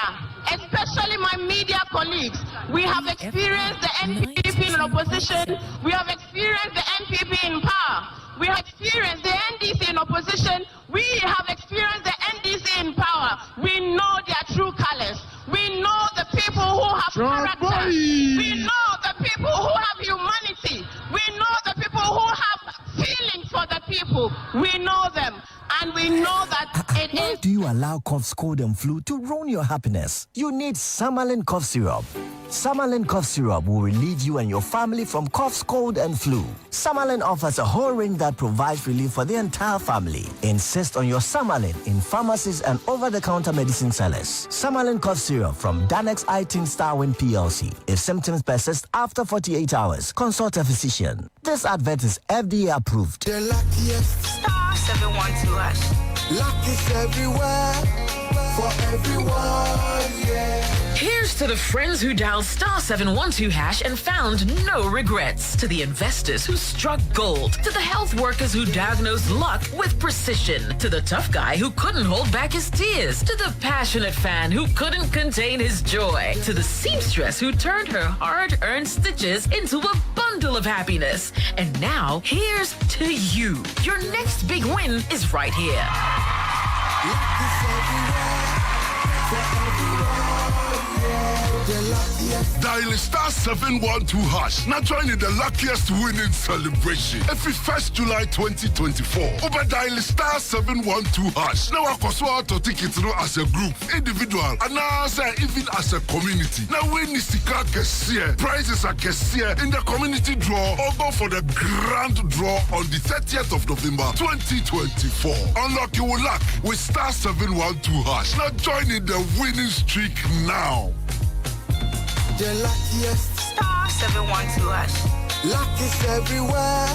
especially my media colleagues. We have experienced the NPP in opposition. We have experienced the NPP in power. We have experienced the NDC in opposition. We have experienced the NDC in power. We know their true colors. We know the people who have character. We know the people who have humanity. We know the people who have feelings for the people. We know them. And we know that it Why do you allow cough, cold, and flu to ruin your happiness? You need Samalin cough syrup. Samalin cough syrup will relieve you and your family from coughs, cold, and flu. Samalin offers a whole range that provides relief for the entire family. Insist on your Samalin in pharmacies and over-the-counter medicine sellers. Samalin cough syrup from Danex iTin Starwin PLC. If symptoms persist after 48 hours, consult a physician. This advert is FDA approved. The luckiest. Star 712 hash. Luck is everywhere. For everyone, yeah. Here's to the friends who dialed star 712 hash and found no regrets. To the investors who struck gold. To the health workers who diagnosed luck with precision. To the tough guy who couldn't hold back his tears. To the passionate fan who couldn't contain his joy. To the seamstress who turned her hard-earned stitches into a bundle of happiness. And now, here's to you. Your next big win is right here. Luck is everywhere. For everyone, yeah. Dial star 712 hash. Now join in the luckiest winning celebration. Every 1st July 2024. Over dial star 712 hash. Now I can swap to tickets as a group, individual, and now even as a community. Now when Nisika Kessie, prizes are Kessie in the community draw or go for the grand draw on the 30th of November 2024. Unlock your luck with star 712 hash. Now join in the winning streak now. The luckiest. Star 712 hash. Luck is everywhere.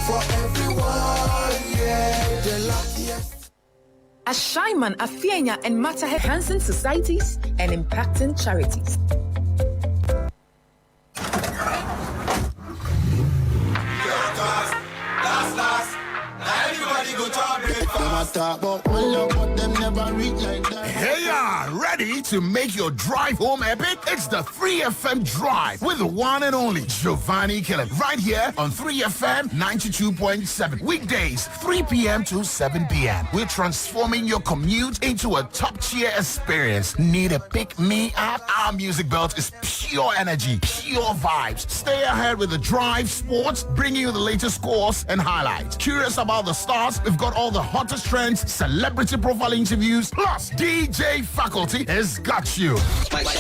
For everyone, yeah. The luckiest. As Shyman, Afienya, and Matahe enhancing societies and impacting charities. Last. Everybody go to breakfast. Them never reach like that. Hey, ready to make your drive home epic? It's the 3FM Drive with the one and only Giovanni Killen right here on 3FM 92.7. Weekdays, 3 p.m. to 7 p.m. We're transforming your commute into a top-tier experience. Need a pick-me-up? Our music belt is pure energy, pure vibes. Stay ahead with the Drive Sports, bringing you the latest scores and highlights. Curious about the stars? We've got all the hottest trends, celebrity profile interviews, plus DJ faculty has got you. Ready?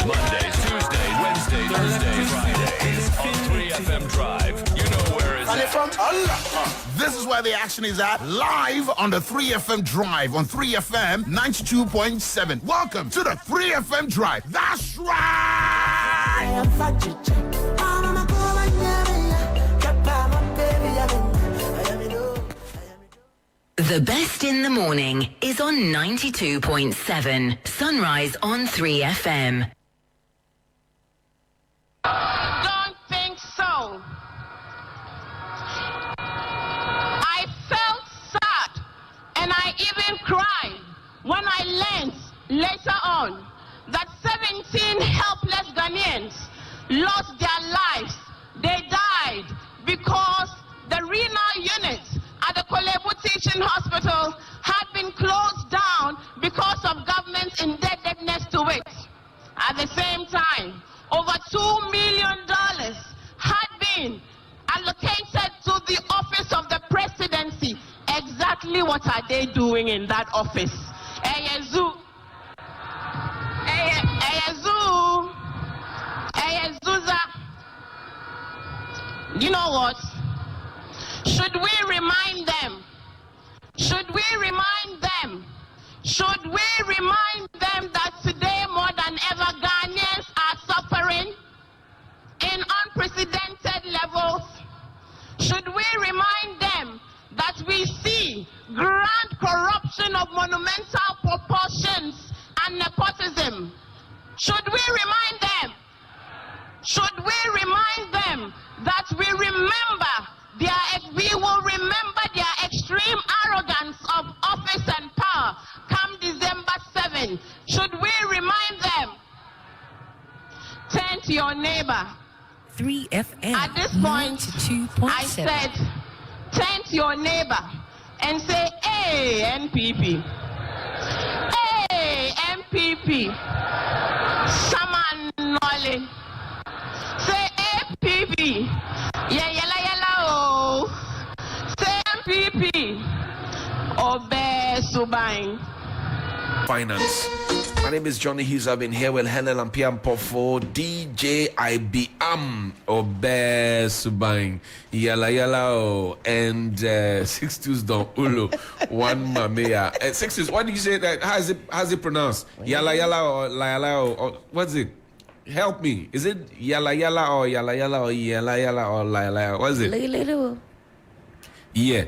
Monday, Tuesday, Wednesday, Thursday, Fridays on 3FM Drive. You know where it's at. This is where the action is at, live on the 3FM Drive on 3FM 92.7. Welcome to the 3FM Drive. That's right! The best in the morning is on 92.7. Sunrise on 3FM. Don't think so. I felt sad and I even cried when I learned later on that 17 helpless Ghanaians lost their lives. They died because the renal unit at the Kolebu Teaching Hospital had been closed down because of government indebtedness to it. At the same time, over $2 million had been allocated to the office of the presidency. Exactly what are they doing in that office? You know what? Should we remind them? Should we remind them? Should we remind them that today more than ever Ghanaians are suffering in unprecedented levels? Should we remind them that we see grand corruption of monumental proportions and nepotism? Should we remind them? Should we remind them that we will remember their extreme arrogance of office and power come December 7? Should we remind them? Turn to your neighbor. 3FM. At this point, I said, turn to your neighbor and say, hey, NPP. Hey, NPP. Saman Nole. Say, NPP. Yeah, yalla, oh. Say, NPP. Obe Subain. Finance. My name is Johnny Hughes. I've been here with Helen Lampiampo for DJ IBM Obe Subang Yala and 62s Don Ulo 1 Mamea. 62s, what do you say that? How's it pronounced? Yala or Layala or what's it? Help me. Is it Yala or Yala or Yala or Layala? What is it? Yeah.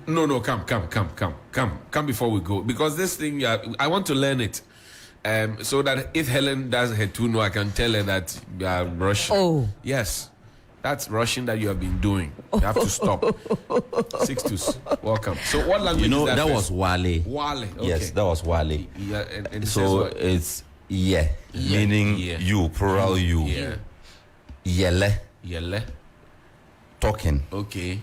No, come before we go. Because this thing, I want to learn it. So that if Helen does her tune, I can tell her that you are Russian. Oh. Yes. That's Russian that you have been doing. You have to stop. 62s. Welcome. So what language is that? That was Wale. Wale. Okay. Yes, that was Wale. Yeah, and so it's meaning you, plural you. Yeah. Yele. Talking. Okay.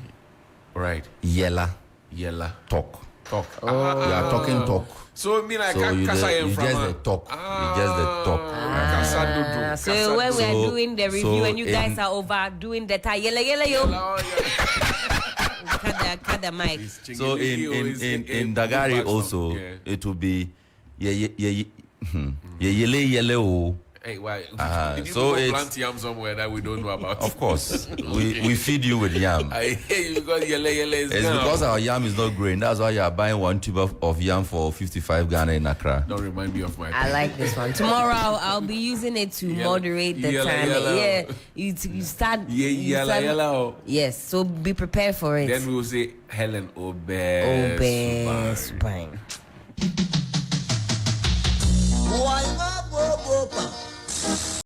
Right. Yella. Yella. Talk. Talk. You are talking talk. So mean like So you kasa just the talk. You just the talk. So when we are doing the review and you guys are over doing the yele yo. Cut the mic. So in Dagari also it will be yele. Hey, why? Did you so plant yam somewhere that we don't know about? Of course, we feed you with yam. I hear you because yele is It's now. because our yam is not growing. That's why you are buying 1 tube of yam for 55 Ghana in Accra. Don't remind me of my. I like this one. Tomorrow I'll be using it to moderate the time. Yeah, you start. Yellow. Yes, so be prepared for it. Then we will say Helen Obe. Spine.